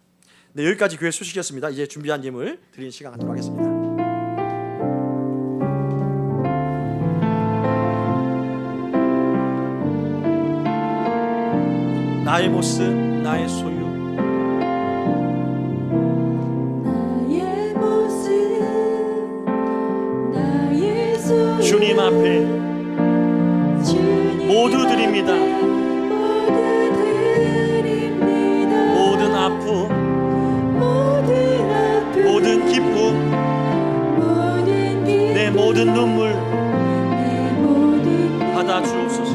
네, 여기까지 교회 소식이었습니다. 이제 준비한 예물 드리는 시간 갖도록 하겠습니다. 나의 모습, 나의 소유, 나의 모습, 나의 소유, 주님 앞에 모두 드립니다. 모든 아픔, 모든 기쁨, 내 모든 눈물 받아 주옵소서.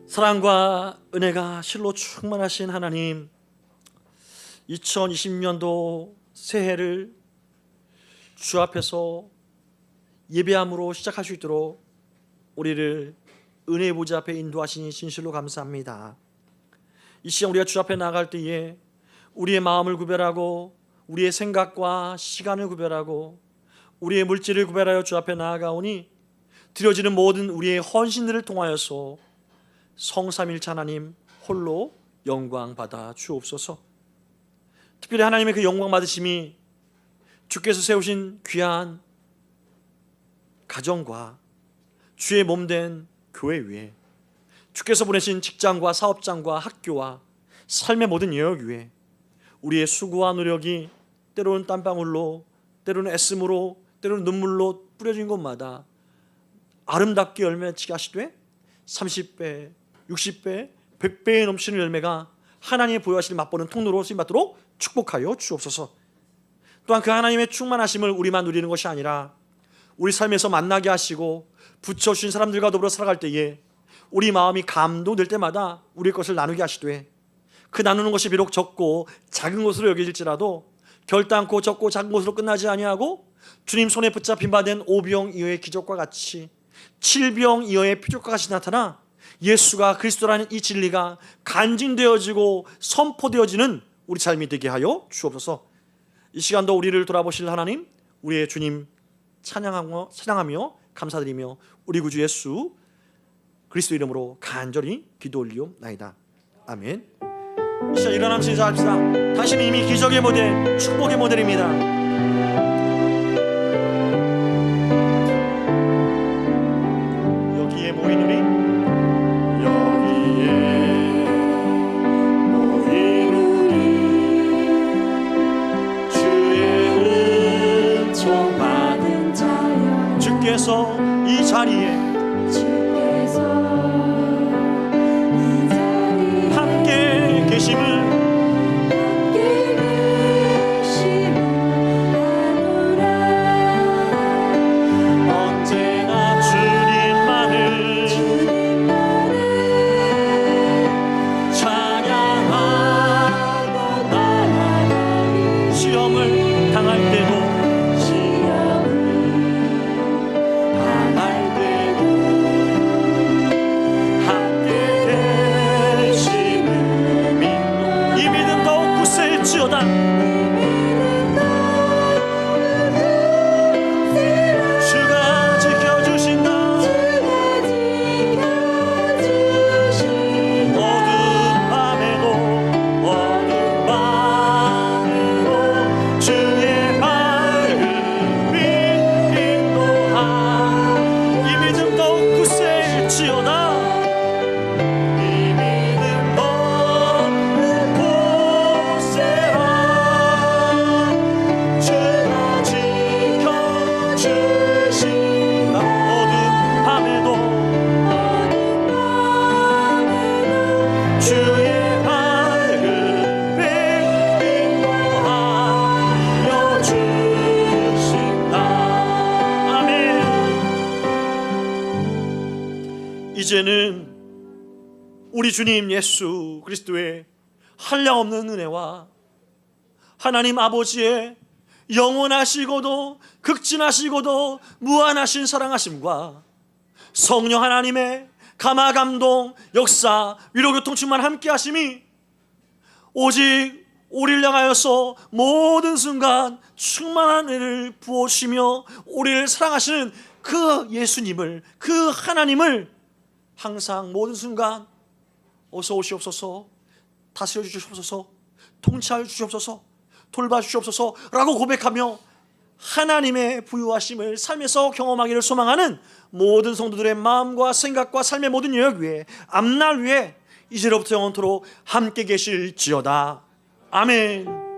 사랑과 은혜가 실로 충만하신 하나님, 2020년도 새해를 주 앞에서 예배함으로 시작할 수 있도록 우리를 은혜의 보좌 앞에 인도하시니 진실로 감사합니다. 이 시간 우리가 주 앞에 나아갈 때에 우리의 마음을 구별하고 우리의 생각과 시간을 구별하고 우리의 물질을 구별하여 주 앞에 나아가오니 드려지는 모든 우리의 헌신들을 통하여서 성삼일체 하나님 홀로 영광 받아 주옵소서. 특별히 하나님의 그 영광 받으심이 주께서 세우신 귀한 가정과 주의 몸된 교회 위에, 주께서 보내신 직장과 사업장과 학교와 삶의 모든 영역 위에 우리의 수고와 노력이 때로는 땀방울로, 때로는 애씀으로, 때로는 눈물로 뿌려진 곳마다 아름답게 열매치게 하시되 30배, 60배, 100배에 넘치는 열매가 하나님의 보여하시는 맛보는 통로로 쓰임받도록 축복하여 주옵소서. 또한 그 하나님의 충만하심을 우리만 누리는 것이 아니라 우리 삶에서 만나게 하시고 붙여주신 사람들과 더불어 살아갈 때에 우리 마음이 감동될 때마다 우리의 것을 나누게 하시되, 그 나누는 것이 비록 적고 작은 것으로 여겨질지라도 결단코 적고 작은 것으로 끝나지 아니하고 주님 손에 붙잡힌 바 된 5병 이어의 기적과 같이 7병 이어의 표적과 같이 나타나 예수가 그리스도라는 이 진리가 간증되어지고 선포되어지는 우리 삶이 되게 하여 주옵소서. 이 시간도 우리를 돌아보실 하나님, 우리의 주님 찬양하며 감사드리며 우리 구주 예수 그리스도 이름으로 간절히 기도 올리옵나이다. 아멘. 이 시간 일어나면서 인사합시다. 당신은 이미 기적의 모델, 축복의 모델입니다. 여기에 모인 우리 이 자리에 주께서 이 자리에 함께 계심을 함께 계심을 아노라. 언제나 주님만을 찬양하고 나아가리. 시험을 당할 때도 함께 계심을 믿고 이 믿음 더욱 굳세일지어다. 주가 지켜주신다. 어두운 밤에도 주의 밝음이 인도하. 이 믿음 더욱 굳세일지어다. 이 믿음 더욱 굳세라. 주가 지켜주신다. 어두운 밤에도 주의 밝음이 인도하여 주신다. 아멘. 이제는 우리 주님 예수 그리스도의 한량없는 은혜와 하나님 아버지의 영원하시고도 극진하시고도 무한하신 사랑하심과 성령 하나님의 감화 감동 역사 위로 교통 충만 함께 하심이 오직 우리를 향하여서 모든 순간 충만한 은혜를 부어주시며 우리를 사랑하시는 그 예수님을, 그 하나님을 항상 모든 순간 어서 오시옵소서, 다스려 주시옵소서, 통치하여 주시옵소서, 돌봐 주시옵소서 라고 고백하며 하나님의 부유하심을 삶에서 경험하기를 소망하는 모든 성도들의 마음과 생각과 삶의 모든 영역 위에 앞날 위에 이제로부터 영원토록 함께 계실지어다. 아멘.